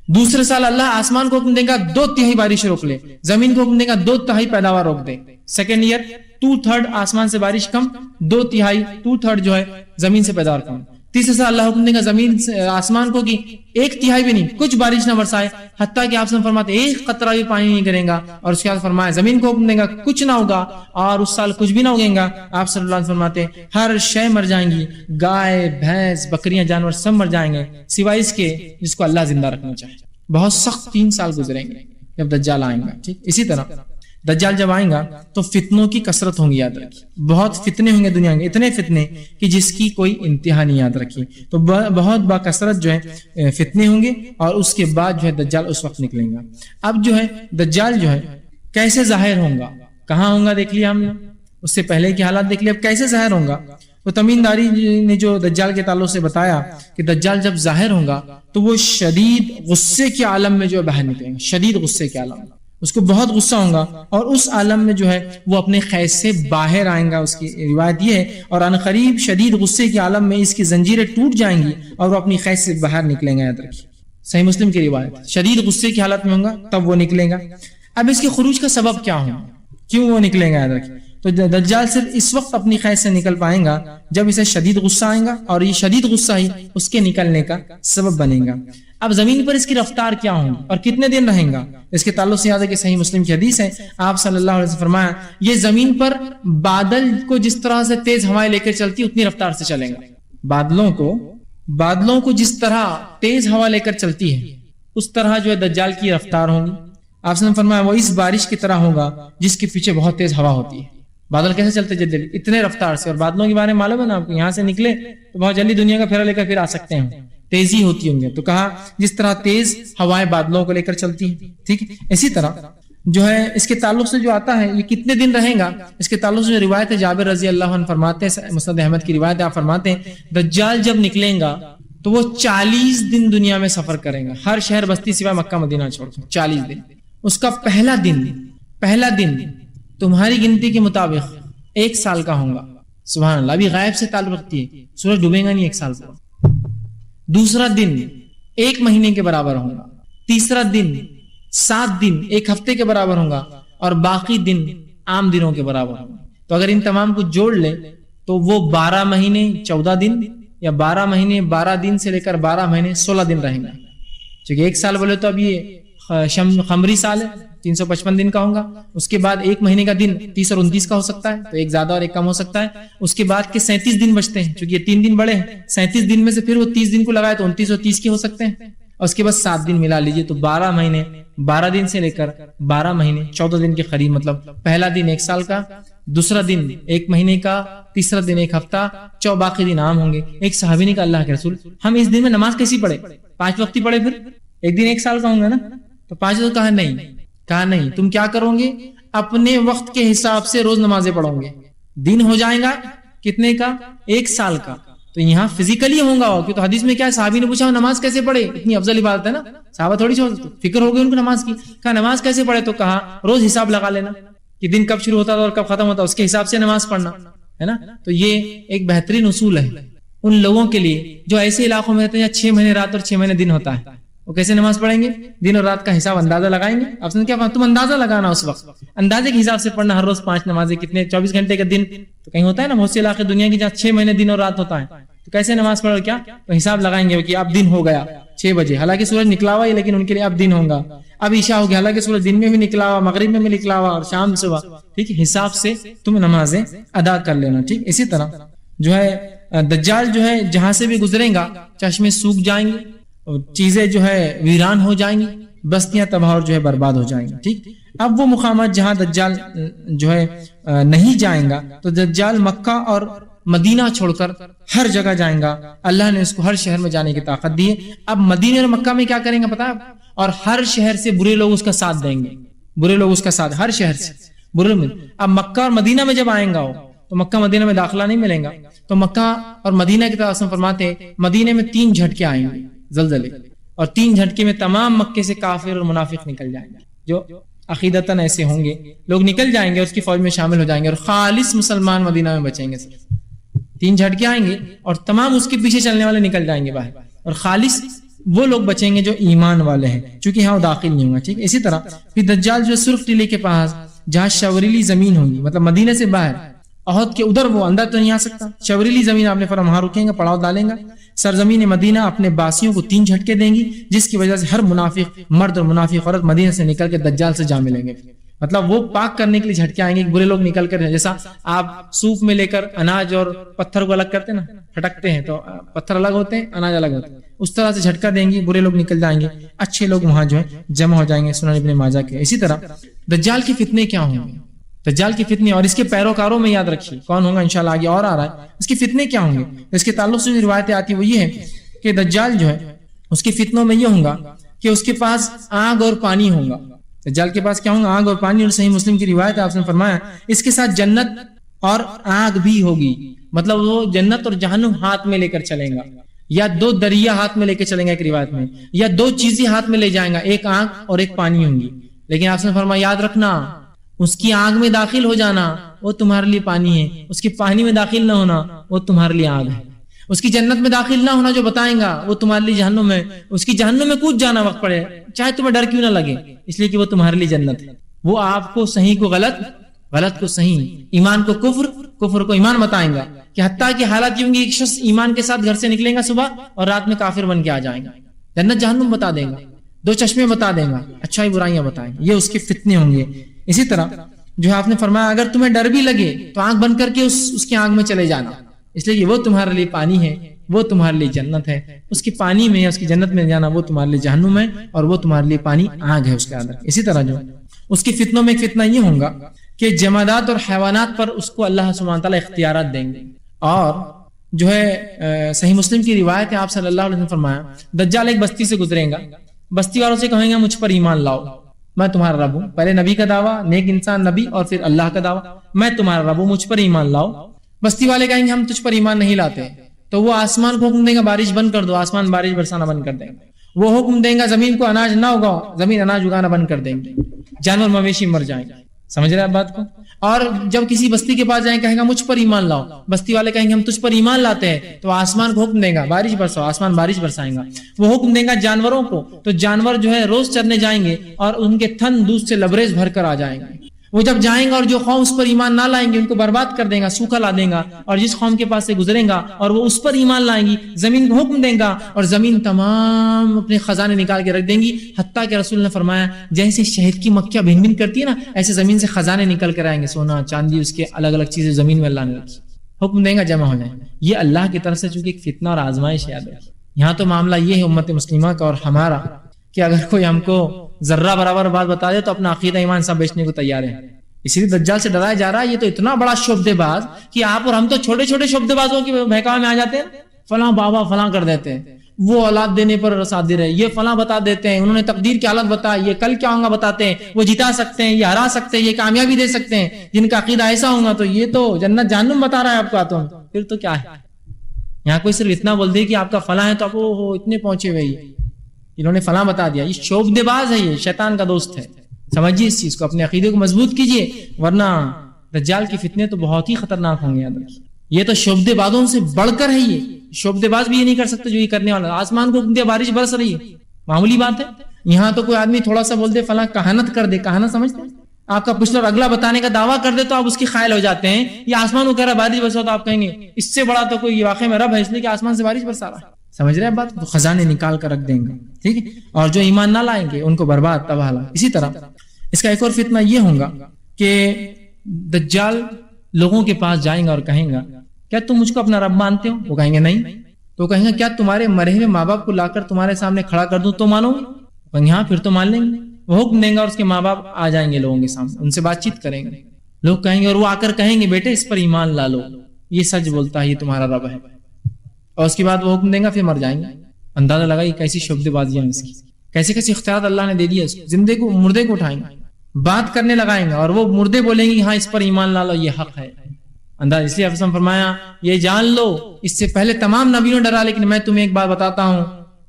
[SPEAKER 1] دوسرے سال اللہ آسمان کو حکم دے گا 2/3 بارش روک لے، زمین کو حکم دے گا 2/3 پیداوار روک دے. سیکنڈ ایئر 2/3 آسمان سے بارش کم، 2/3 جو ہے زمین سے پیداوار کم. تیسرے سال اللہ حکم دے گا زمین آسمان کو کہ 1/3 بھی نہیں، کچھ بارش نہ برسائے، حتیٰ کہ آپ سے فرماتے ایک قطرہ بھی پانی نہیں کریں گا. اور اس کے بعد فرمایا زمین کو حکم دے گا کچھ نہ ہوگا، اور اس سال کچھ بھی نہ اگے گا. آپ صلی اللہ علیہ وسلم فرماتے ہر شے مر جائیں گی، گائے بھینس بکریاں جانور سب مر جائیں گے سوائے اس کے جس کو اللہ زندہ رکھنا چاہے. بہت سخت 3 سال گزریں گے جب دجال آئیں گا. ٹھیک اسی طرح دجال جب آئیں گا تو فتنوں کی کثرت ہوں گی، یاد رکھیے. بہت فتنے ہوں گے دنیا میں، اتنے فتنے کہ جس کی کوئی انتہا نہیں، یاد رکھیے. تو بہت با کثرت جو ہے فتنے ہوں گے، اور اس کے بعد جو ہے دجال اس وقت نکلیں گا. اب جو ہے دجال جو ہے کیسے ظاہر ہوں گا، کہاں ہوں گا دیکھ لیا ہم نے، اس سے پہلے کے حالات دیکھ لیا. اب کیسے ظاہر ہوں گا؟ تو تمیم داری نے جو دجال کے تعلق سے بتایا کہ دجال جب ظاہر ہوں گا تو وہ شدید غصے کے عالم میں جو ہے باہر نکلیں گا. شدید غصے کے عالم، اس کو بہت غصہ ہوگا، اور اس عالم میں جو ہے وہ اپنے قید سے باہر آئیں گا. اس کی روایت یہ ہے، اور ان قریب شدید غصے کے عالم میں اس کی زنجیریں ٹوٹ جائیں گی اور وہ اپنی قید سے باہر نکلیں گا. یاد رکھیے صحیح مسلم کی روایت، شدید غصے کی حالت میں ہوگا تب وہ نکلیں گا. اب اس کے خروج کا سبب کیا ہوگا، کیوں وہ نکلیں گا؟ یاد رکھیے تو دجال صرف اس وقت اپنی قید سے نکل پائیں گا جب اسے شدید غصہ آئے گا، اور یہ شدید غصہ ہی اس کے نکلنے کا سبب بنے گا. اب زمین پر اس کی رفتار کیا ہوگی اور کتنے دن رہیں گا؟ اس کے تعلق سے یاد ہے کہ صحیح مسلم کی حدیث ہے، آپ صلی اللہ علیہ وسلم فرمایا یہ زمین پر بادل کو جس طرح سے تیز ہوائیں لے کر چلتی اتنی رفتار سے چلیں گا. بادلوں کو جس طرح تیز ہوا لے کر چلتی ہے اس طرح جو ہے دجال کی رفتار ہوگی. آپ نے فرمایا وہ اس بارش کی طرح ہوگا جس کے پیچھے بہت تیز ہوا ہوتی ہے. بادل کیسے چلتے جلدی اتنے رفتار سے؟ اور بادلوں کے بارے میں معلوم ہے نا آپ کو، یہاں سے نکلے تو بہت جلدی دنیا کا پھیرا لے کر پھر آ سکتے ہیں، تیزی ہوتی ہوں گے. تو کہا جس طرح تیز ہوائیں بادلوں کو لے کر چلتی ہیں. ٹھیک، اسی طرح جو ہے اس کے تعلق سے جو آتا ہے یہ کتنے دن رہے گا، اس کے تعلق سے جو روایت ہے جابر رضی اللہ عنہ فرماتے ہیں، مسند احمد کی روایت ہے، آپ فرماتے ہیں دجال جب نکلیں گا تو وہ 40 دن دنیا میں سفر کریں گا، ہر شہر بستی سوائے مکہ مدینہ چھوڑ کر 40 دن. اس کا پہلا دن تمہاری گنتی کے مطابق 1 سال کا ہوگا. سبحان اللہ، ابھی غائب سے تعلق رکھتی ہے، سورج ڈوبے گا نہیں 1 سال پر. دوسرا دن 1 مہینے کے برابر ہوگا. تیسرا دن 7 دن 1 ہفتے کے برابر ہوگا، اور باقی دن عام دنوں کے برابر ہوگا. تو اگر ان تمام کو جوڑ لے تو وہ 12 مہینے 14 دن یا 12 مہینے 12 دن سے لے کر 12 مہینے 16 دن رہیں گا. چونکہ 1 سال بولے تو اب یہ قمری سال ہے 355 دن کا ہوگا. اس کے بعد 1 مہینے کا دن 30 اور 29 کا ہو سکتا ہے، تو ایک زیادہ اور ایک کم ہو سکتا ہے. اس کے بعد کے 37 دن بچتے ہیں، چونکہ یہ 3 دن بڑے ہیں. 37 دن میں سے پھر وہ 30 دن کو لگائے تو 29 اور 30 کے ہو سکتے ہیں. اور اس کے بعد 7 دن ملا لیجئے تو 12 مہینے 12 دن سے لے کر 12 مہینے 14 دن کے قریب. مطلب پہلا دن 1 سال کا، دوسرا دن 1 مہینے کا، تیسرا دن 1 ہفتہ، باقی دن عام ہوں گے. ایک صحابی نے کہا اللہ کے رسول ہم اس دن میں نماز کیسی پڑھے؟ 5 وقت ہی پڑھے، پھر ایک دن 1 سال کا ہوں گا نا، تو 5 وقت. کہا نہیں تم کیا کرو گے، اپنے وقت کے حساب سے روز نمازیں پڑھو گے. دن ہو جائے گا کتنے کا؟ 1 سال کا. تو یہاں فزیکلی ہوگا کہ تو حدیث میں کیا ہے، صحابی نے پوچھا نماز کیسے پڑھے، اتنی افضل عبادت ہے نا، صحابہ تھوڑی فکر ہو گئی ان کو نماز کی. کہا نماز کیسے پڑھے؟ تو کہا روز حساب لگا لینا کہ دن کب شروع ہوتا تھا اور کب ختم ہوتا، اس کے حساب سے نماز پڑھنا ہے نا. تو یہ ایک بہترین اصول ہے ان لوگوں کے لیے جو ایسے علاقوں میں رہتے ہیں 6 مہینے رات اور 6 مہینے دن ہوتا ہے. وہ کیسے نماز پڑھیں گے؟ دن اور رات کا حساب اندازہ لگائیں گے. آپ نے کیا تم اندازہ لگانا، اس وقت اندازے کے حساب سے پڑھنا. ہر روز 5 نمازیں کتنے 24 گھنٹے کا دن تو کہیں ہوتا ہے نا، بہت سے علاقے دنیا کی جہاں 6 مہینے دن اور رات ہوتا ہے. تو کیسے نماز پڑھو کیا؟ تو حساب لگائیں گے کہ اب دن ہو گیا 6 بجے، حالانکہ سورج نکلا ہوا ہے لیکن ان کے لیے اب دن ہوگا، اب عشاء ہو گیا، حالانکہ سورج دن میں بھی نکلا ہوا، مغرب میں بھی نکلا ہوا اور شام صبح، ٹھیک ہے، حساب سے تم نمازیں ادا کر لینا، ٹھیک۔ اسی طرح جو ہے دجال جو ہے جہاں سے بھی گزرے گا چشمے سوکھ جائیں گے، چیزیں جو ہے ویران ہو جائیں گی، بستیاں تباہ اور جو ہے برباد ہو جائیں گی، ٹھیک۔ اب وہ مقامات جہاں دجال جو ہے نہیں جائیں گا، تو دجال مکہ اور مدینہ چھوڑ کر ہر جگہ جائیں گا، اللہ نے اس کو ہر شہر میں جانے کی طاقت دی ہے۔ اب مدینہ اور مکہ میں کیا کریں گے پتا ہے؟ اور ہر شہر سے برے لوگ اس کا ساتھ دیں گے، برے لوگ اس کا ساتھ، ہر شہر سے برے لوگ۔ اب مکہ اور مدینہ میں جب آئیں گا تو مکہ مدینہ میں داخلہ نہیں ملیں گا، تو مکہ اور مدینہ کی طرف سے فرماتے ہیں مدینہ میں 3 جھٹکے آئیں گے زلزلے، اور 3 جھٹکے میں تمام مکے سے کافر اور منافق نکل جائیں گے، جو عقیدتاً ایسے ہوں گے، لوگ نکل جائیں گے، اس کی فوج میں شامل ہو جائیں گے، اور خالص مسلمان مدینہ میں بچیں گے۔ صرف 3 جھٹکے آئیں گے اور تمام اس کے پیچھے چلنے والے نکل جائیں گے باہر، اور خالص وہ لوگ بچیں گے جو ایمان والے ہیں، چونکہ یہاں وہ داخل نہیں ہوں گا، ٹھیک۔ اسی طرح پھر دجال جو سرخ ٹیلے کے پاس جہاں شوریلی زمین ہوگی، مطلب مدینہ سے باہر احد کے ادھر، وہ اندر تو نہیں آ سکتا، شوریلی زمین آپ نے فرمایا وہاں رکیں گا، پڑاؤ ڈالیں گا، سرزمین مدینہ اپنے باسیوں کو 3 جھٹکے دیں گی، جس کی وجہ سے ہر منافق مرد اور منافق عورت مدینہ سے نکل کے دجال سے جا ملیں گے۔ مطلب وہ پاک کرنے کے لیے جھٹکے آئیں گے، برے لوگ نکل کر، جیسا آپ سوپ میں لے کر اناج اور پتھر کو الگ کرتے ہیں نا، پھٹکتے ہیں تو پتھر الگ ہوتے ہیں اناج الگ ہوتے ہیں، اس طرح سے جھٹکا دیں گی، برے لوگ نکل جائیں گے، اچھے لوگ وہاں جو ہے جمع ہو جائیں گے، سنن ابن ماجہ کے۔ اسی طرح دجال کے فتنے کیا ہوں گے، دجال کے فتنے اور اس کے پیروکاروں میں یاد رکھیے کون ہوگا، انشاءاللہ آگے اور آ رہا ہے، اس کے فتنے کیا ہوں گے۔ اس کے تعلق سے جو روایتیں آتی ہیں وہ یہ ہے کہ دجال جو ہے اس کے فتنوں میں یہ ہوگا کہ اس کے پاس آگ اور پانی ہوگا، دجال کے پاس کیا ہوگا، آگ اور پانی، اور صحیح مسلم کی روایت ہے آپ نے فرمایا اس کے ساتھ جنت اور آگ بھی ہوگی، مطلب وہ جنت اور جہنم ہاتھ میں لے کر چلیں گا، یا 2 دریا ہاتھ میں لے کے چلیں گا ایک روایت میں، یا 2 چیزیں ہاتھ میں لے جائیں گا، ایک آگ اور ایک پانی ہوں گی، لیکن آپ نے فرمایا یاد رکھنا اس کی آگ میں داخل ہو جانا وہ تمہارے لیے پانی ہے، اس کے پانی میں داخل نہ ہونا وہ تمہارے لیے آگ ہے، اس کی جنت میں داخل نہ ہونا جو بتائیں گا وہ تمہارے لیے جہنم ہے، اس کی جہنم میں کود جانا وقت پڑے چاہے تمہیں ڈر کیوں نہ لگے، اس لیے کہ وہ تمہارے لیے جنت ہے، وہ آپ کو صحیح کو غلط، غلط کو صحیح، ایمان کو کفر، کفر کو ایمان بتائیں گا، کہ حتیٰ کہ حالات یہ ہوں گے ایک شخص ایمان کے ساتھ گھر سے نکلیں گا صبح اور رات میں کافر بن کے آ جائیں گا، جنت جہنم بتا دیں گا، 2 چشمے بتا دیں گا، اچھائی برائیاں بتائیں گے، یہ اس کے فتنے ہوں گے۔ اسی طرح جو ہے آپ نے فرمایا اگر تمہیں ڈر بھی لگے تو آنکھ بند کر کے اس کی آنکھ میں چلے جانا، اس لیے کہ وہ تمہارے لیے پانی ہے، وہ تمہارے لیے جنت ہے، اس کی پانی میں یا اس کی جنت میں جانا وہ تمہارے لیے جہنم ہے، اور وہ تمہارے لیے پانی آگ ہے اس کے اندر۔ اسی طرح جو اس کے فتنوں میں ایک فتنہ یہ ہوگا کہ جمادات اور حیوانات پر اس کو اللہ سبحانہ تعالیٰ اختیارات دیں گے، اور جو ہے صحیح مسلم کی روایت ہے آپ صلی اللہ علیہ وسلم فرمایا دجال ایک بستی سے گزرے گا، بستی والوں سے کہیں گے مجھ پر ایمان لاؤ، میں تمہارا رب ہوں، پہلے نبی کا دعویٰ، نیک انسان نبی، اور پھر اللہ کا دعویٰ، میں تمہارا رب ہوں، مجھ پر ایمان لاؤ۔ بستی والے کہیں گے ہم تجھ پر ایمان نہیں لاتے، تو وہ آسمان کو حکم دیں گا بارش بند کر دو، آسمان بارش برسانا بند کر دیں گے، وہ حکم دیں گا زمین کو اناج نہ اگاؤ، زمین اناج اگانا بند کر دیں گے، جانور مویشی مر جائیں گے، سمجھ رہے ہیں بات کو۔ اور جب کسی بستی کے پاس جائیں کہیں گا مجھ پر ایمان لاؤ، بستی والے کہیں گے ہم تجھ پر ایمان لاتے ہیں، تو آسمان کو حکم دیں گا بارش برساؤ، آسمان بارش برسائیں گا، وہ حکم دیں گا جانوروں کو، تو جانور جو ہے روز چرنے جائیں گے اور ان کے تھن دودھ سے لبریز بھر کر آ جائیں گے، وہ جب جائیں گا اور جو قوم اس پر ایمان نہ لائیں گے ان کو برباد کر دیں گا، سوکھا لا دیں گا، اور جس قوم کے پاس سے گزریں گا اور وہ اس پر ایمان لائیں گی زمین کو حکم دیں گا اور زمین تمام اپنے خزانے نکال کے رکھ دیں گی، حتیٰ کہ رسول نے فرمایا جیسے شہد کی مکھیاں بھن بھن کرتی ہے نا ایسے زمین سے خزانے نکل کر آئیں گے، سونا چاندی اس کے الگ الگ چیزیں زمین میں اللہ نے رکھی، حکم دیں گا جمع ہو جائیں۔ یہ اللہ کی طرف سے چونکہ ایک فتنہ اور آزمائش یاد ہے۔ یہاں تو معاملہ یہ ہے امت مسلمہ کا اور ہمارا کہ اگر کوئی ہم کو ذرہ برابر بات بتا دے تو اپنا عقیدہ ایمان سب بیچنے کو تیار ہے، اسی لیے دجال سے ڈرایا جا رہا ہے۔ یہ تو اتنا بڑا شعبدے باز کہ آپ اور ہم تو چھوٹے چھوٹے شعبدے بازوں کی بہکاوے میں آ جاتے ہیں، فلاں بابا فلاں کر دیتے ہیں، وہ اولاد دینے پر صادر ہے، یہ فلاں بتا دیتے ہیں، انہوں نے تقدیر کی حالت بتائی، یہ کل کیا ہوگا بتاتے ہیں، وہ جتا سکتے ہیں، یہ ہرا سکتے ہیں، یہ کامیابی دے سکتے ہیں، جن کا عقیدہ ایسا ہوگا تو یہ تو جنت جہنم بتا رہا ہے آپ کو، آتم پھر تو کیا ہے۔ یہاں کوئی صرف اتنا بول دے کہ آپ کا فلاں ہے تو آپ اتنے پہنچے ہوئے، انہوں نے فلاں بتا دیا، یہ شعبدے باز ہے، یہ شیطان کا دوست ہے، سمجھیے اس چیز کو، اپنے عقیدے کو مضبوط کیجئے، ورنہ دجال کی فتنے تو بہت ہی خطرناک ہوں گے، یاد رکھیے۔ یہ تو شعبدے بازوں سے بڑھ کر ہے، یہ شعبدے باز بھی یہ نہیں کر سکتے جو یہ کرنے والا، آسمان کو دیا بارش برس رہی ہے، معمولی بات ہے۔ یہاں تو کوئی آدمی تھوڑا سا بول دے فلاں کہانت کر دے، کہانت سمجھتے ہیں، آپ کا پچھلا اور اگلا بتانے کا دعویٰ کر دے تو آپ اس کی قائل ہو جاتے ہیں. یہ آسمان وغیرہ بارش برسا تو آپ کہیں گے اس سے بڑا تو کوئی واقعی میں رب ہے، اس لیے کہ آسمان سے بارش برسا رہا ہے. سمجھ رہے ہیں بات؟ تو خزانے نکال کر رکھ دیں گے. ٹھیک ہے. اور جو ایمان نہ لائیں گے ان کو برباد تباہ. اسی طرح اس کا ایک اور فتنہ یہ ہوگا کہ دجال لوگوں کے پاس جائیں گا اور کہیں گا کیا تم مجھ کو اپنا رب مانتے ہو؟ وہ کہیں گے نہیں. تو کہیں گے کیا تمہارے مرے ہوئے ماں باپ کو لا کر تمہارے سامنے کھڑا کر دوں تو مانو گے؟ کہیں ہاں پھر تو مان لیں گے. وہ حکم دیں گا اور اس کے ماں باپ آ جائیں گے لوگوں کے سامنے، ان سے بات چیت کریں گے. لوگ کہیں گے اور وہ آ کر کہیں گے بیٹے اس پر ایمان لا لو، یہ سچ بولتا ہے، یہ تمہارا رب ہے. اور اس کے بعد وہ حکم دیں گا، پھر مر جائیں گے. اندازہ لگائیے کیسی شبد بازیاں اس کی، کیسے کیسے اختیارات اللہ نے دے دیا. زندے کو مردے کو اٹھائیں گے، بات کرنے لگائیں گے اور وہ مردے بولیں گے ہاں اس پر ایمان لا لو، یہ حق ہے. انداز اس لیے افسم فرمایا یہ جان لو اس سے پہلے تمام نبیوں ڈرا، لیکن میں تمہیں ایک بات بتاتا ہوں،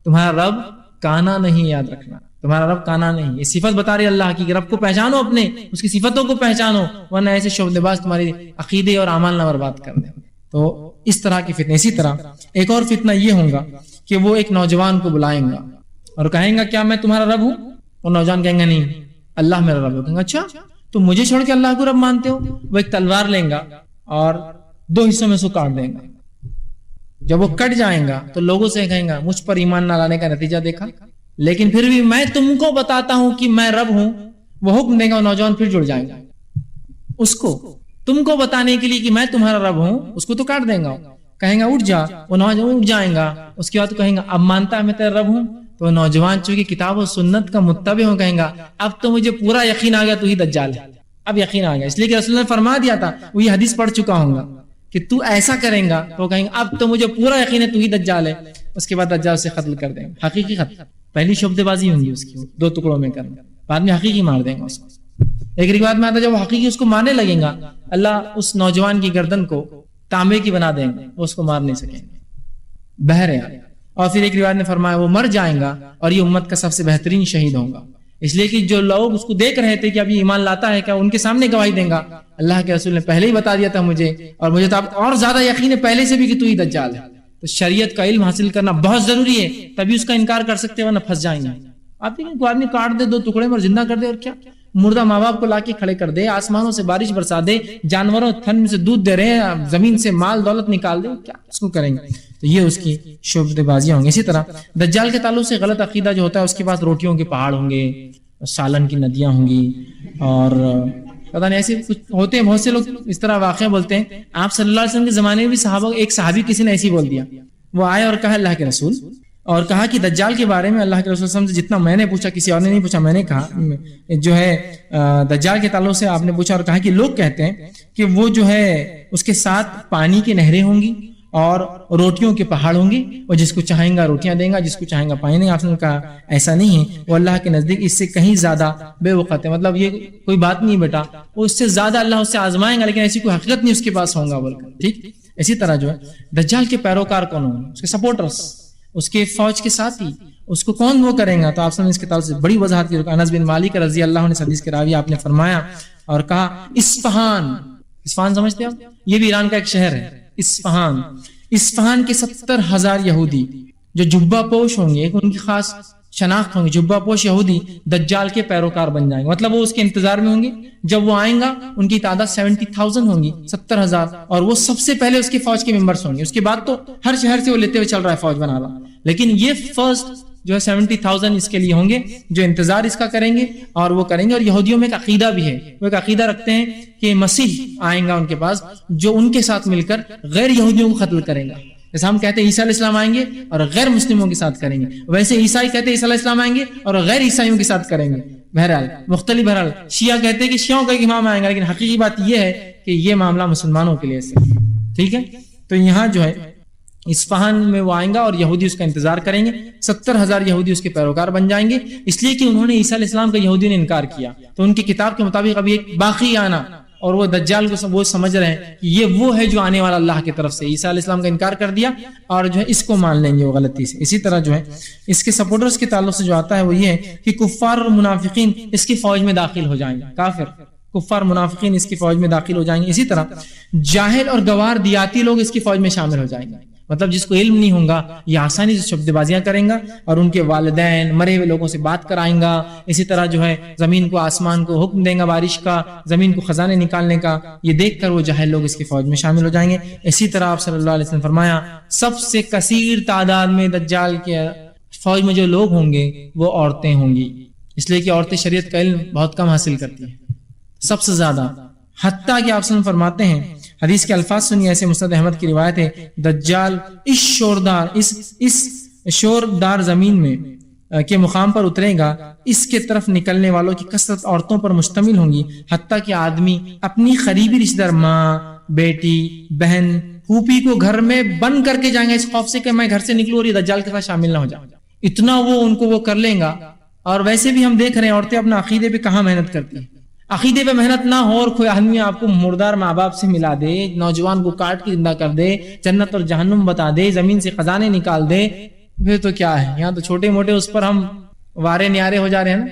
[SPEAKER 1] تمہارا رب کانا نہیں، یاد رکھنا تمہارا رب کانا نہیں. یہ صفت بتا رہی اللہ کی، رب کو پہچانو، اپنے اس کی صفتوں کو پہچانو، ورنہ ایسے شعبدے باز تمہارے عقیدے اور اعمال نہ برباد کر دیں. تو اس طرح کی فتنے. اسی طرح ایک اور فتنہ یہ ہوگا کہ وہ ایک نوجوان کو بلائیں گا اور کہیں گا کیا میں تمہارا رب ہوں؟ اور نوجوان کہیں گا نہیں اللہ میرا رب ہے. کہیں گا اچھا تو مجھے چھوڑ کے اللہ کو رب مانتے ہو؟ وہ ایک تلوار لیں گا اور 2 حصوں میں اس کو کاٹ دیں گا. جب وہ کٹ جائیں گا تو لوگوں سے کہیں گا مجھ پر ایمان نہ لانے کا نتیجہ دیکھا، لیکن پھر بھی میں تم کو بتاتا ہوں کہ میں رب ہوں. وہ حکم دے گا اور نوجوان پھر جڑ جائیں گا. اس کو تم کو بتانے کے لیے کہ میں تمہارا رب ہوں، اس کو تو کاٹ دیں گا. کہیں گا اٹھ جا، وہ نوجوان اٹھ جائیں گا. اس کے بعد کہیں گا اب مانتا ہے میں تیرا رب ہوں؟ تو نوجوان چونکہ کتاب و سنت کا متبع ہو کہیں گا اب تو مجھے پورا یقین آ گیا تو ہی دجال ہے. اب یقین آ گیا، اس لیے کہ رسول اللہ نے فرما دیا تھا، وہ یہ حدیث پڑھ چکا ہوں گا کہ تو ایسا کریں گا تو کہیں گا اب تو مجھے پورا یقین ہے تو ہی دجال ہے. اس کے بعد دجال سے قتل کر دیں گے، حقیقی قتل. پہلی شبدے بازی ہوں گی اس کی 2 ٹکڑوں میں کرنا، بعد میں حقیقی مار دیں گا اس کو. ایک روایت میں آتا جب وہ حقیقی اس کو مارنے لگیں گا اللہ اس نوجوان کی گردن کو تانبے کی بنا دیں گے، وہ اس کو مار نہیں سکیں گے. بہرحال اور پھر ایک روایت نے فرمایا وہ مر جائیں گا اور یہ امت کا سب سے بہترین شہید ہوگا. اس لیے کہ جو لوگ اس کو دیکھ رہے تھے کہ اب یہ ایمان لاتا ہے کیا، ان کے سامنے گواہی دیں گا اللہ کے رسول نے پہلے ہی بتا دیا تھا مجھے، اور مجھے تو اب اور زیادہ یقین ہے پہلے سے بھی کہ تو ہی دجال ہے. تو شریعت کا علم حاصل کرنا بہت ضروری ہے، تبھی اس کا انکار کر سکتے ورنہ پھنس جائیں گے. آپ دیکھیں کوئی آدمی کاٹ دے 2 ٹکڑے میں اور زندہ کر دے، اور کیا مردہ ماں باپ کو لا کے کھڑے کر دے، آسمانوں سے بارش برسا دے، جانوروں تھن سے دودھ دے رہے ہیں، زمین سے مال دولت نکال دے، کیا اس کو کریں گے؟ تو یہ اس کی شعبدے بازیاں ہوں گی. اسی طرح دجال کے تعلق سے غلط عقیدہ جو ہوتا ہے، اس کے پاس روٹیوں کے پہاڑ ہوں گے، سالن کی ندیاں ہوں گی، اور پتہ نہیں ایسے کچھ ہوتے ہیں. بہت سے لوگ اس طرح واقعہ بولتے ہیں. آپ صلی اللہ علیہ وسلم کے زمانے میں بھی صحابہ ایک صحابی کسی نے ایسی بول دیا، وہ آئے اور کہا اللہ کے رسول، اور کہا کہ دجال کے بارے میں اللہ کے رسول صلی اللہ علیہ وسلم سے جتنا میں نے پوچھا کسی اور نے نہیں پوچھا. میں نے کہا جو ہے دجال کے تعلق سے آپ نے پوچھا اور کہا کہ لوگ کہتے ہیں کہ وہ جو ہے اس کے ساتھ پانی کی نہریں ہوں گی اور روٹیوں کے پہاڑ ہوں گے، اور جس کو چاہیں گا روٹیاں دیں گا، جس کو چاہیں گا پانی دیں گا. آپ نے کہا ایسا نہیں ہے، وہ اللہ کے نزدیک اس سے کہیں زیادہ بے وقت ہے. مطلب یہ کوئی بات نہیں بیٹا، وہ اس سے زیادہ اللہ اس سے آزمائیں گا، لیکن ایسی کوئی حقیقت نہیں اس کے پاس ہوگا بول کر. ٹھیک. اسی طرح جو ہے دجال کے پیروکار کون ہوں گے، اس کے سپورٹرز، اس کے فوج کے ساتھی، اس کو کون وہ کریں گا. تو آپ نے اس کے تعلق سے بڑی وضاحت کی. انس بن مالک رضی اللہ عنہ حدیث کے راوی آپ نے فرمایا اور کہا اصفہان سمجھتے ہیں آپ؟ یہ بھی ایران کا ایک شہر ہے اصفہان کے 70,000 یہودی جو جبہ پوش ہوں گے، ایک ان کی خاص شناخت ہوں گی، جبہ پوش یہودی دجال کے پیروکار بن جائیں گے. مطلب وہ اس کے انتظار میں ہوں گے. جب وہ آئیں گا ان کی تعداد 70,000 ہوں گی، 70,000، اور وہ سب سے پہلے اس کے فوج کے ممبرس ہوں گے. اس کے بعد تو ہر شہر سے وہ لیتے ہوئے چل رہا ہے فوج بنا رہا، لیکن یہ فرسٹ جو ہے 70,000 اس کے لیے ہوں گے جو انتظار اس کا کریں گے اور وہ کریں گے. اور یہودیوں میں ایک عقیدہ بھی ہے، وہ ایک عقیدہ رکھتے ہیں کہ مسیح آئیں گا ان کے پاس جو ان کے ساتھ مل کر غیر یہودیوں کو قتل کریں گا. جیسے ہم کہتے ہیں عیسیٰ علیہ السلام آئیں گے اور غیر مسلموں کے ساتھ کریں گے، ویسے عیسائی کہتے ہیں عیسیٰ علیہ السلام آئیں گے اور غیر عیسائیوں کے ساتھ کریں گے. بہرحال بہرحال شیعہ کہتے ہیں کہ شیعوں کا امام آئیں گا، لیکن حقیقی بات یہ ہے کہ یہ معاملہ مسلمانوں کے لیے صرف. ٹھیک ہے. تو یہاں جو ہے اصفہان میں وہ آئیں گا اور یہودی اس کا انتظار کریں گے. 70,000 یہودی اس کے پیروکار بن جائیں گے، اس لیے کہ انہوں نے عیسیٰ علیہ السلام کا یہودی نے انکار کیا. تو ان کی کتاب کے مطابق ابھی ایک باقی آنا، اور وہ دجال کو وہ سمجھ رہے ہیں کہ یہ وہ ہے جو آنے والا اللہ کی طرف سے. عیسیٰ علیہ السلام کا انکار کر دیا اور جو ہے اس کو مان لیں گے وہ غلطی سے. اسی طرح جو ہے اس کے سپورٹرز کے تعلق سے جو آتا ہے وہ یہ ہے کہ کفار اور منافقین اس کی فوج میں داخل ہو جائیں گے. کافر کفار منافقین اس کی فوج میں داخل ہو جائیں گے. اسی طرح جاہل اور گوار دیاتی لوگ اس کی فوج میں شامل ہو جائیں گے. مطلب جس کو علم نہیں ہوگا یہ آسانی سے شبد بازیاں کریں گا اور ان کے والدین مرے ہوئے لوگوں سے بات کرائیں گا. اسی طرح جو ہے زمین کو آسمان کو حکم دیں گا بارش کا, زمین کو خزانے نکالنے کا, یہ دیکھ کر وہ جاہل لوگ اس کی فوج میں شامل ہو جائیں گے. اسی طرح آپ صلی اللہ علیہ وسلم فرمایا سب سے کثیر تعداد میں دجال کے فوج میں جو لوگ ہوں گے وہ عورتیں ہوں گی, اس لیے کہ عورتیں شریعت کا علم بہت کم حاصل کرتی ہیں سب سے زیادہ. حتیٰ کہ آپ صلی اللہ علیہ وسلم فرماتے ہیں, حدیث کے الفاظ سنیے, ایسے مسند احمد کی روایت ہے, دجال اس شوردار زمین میں کے مقام پر اترے گا, اس کے طرف نکلنے والوں کی کثرت عورتوں پر مشتمل ہوں گی, حتیٰ کہ آدمی اپنی قریبی رشتہ دار ماں, بیٹی, بہن, پھوپھی کو گھر میں بند کر کے جائیں گے اس خوف سے کہ میں گھر سے نکلوں اور یہ دجال کے ساتھ شامل نہ ہو جاؤں. اتنا وہ ان کو وہ کر لیں گا. اور ویسے بھی ہم دیکھ رہے ہیں عورتیں اپنا عقیدے پہ کہاں محنت کرتی ہیں. عقیدے پہ محنت نہ ہو اور کوئی آدمی آپ کو مردار ماں باپ سے ملا دے, نوجوان کو کاٹ کے زندہ کر دے, جنت اور جہنم بتا دے, زمین سے خزانے نکال دے, پھر تو کیا ہے. یہاں تو چھوٹے موٹے اس پر ہم وارے نیارے ہو جا رہے ہیں نا.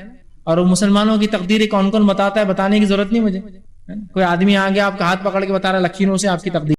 [SPEAKER 1] اور وہ مسلمانوں کی تقدیر کون کون بتاتا ہے, بتانے کی ضرورت نہیں مجھے. کوئی آدمی آ گیا آپ کا ہاتھ پکڑ کے بتا رہا ہے لکھنؤ سے آپ کی تقدیر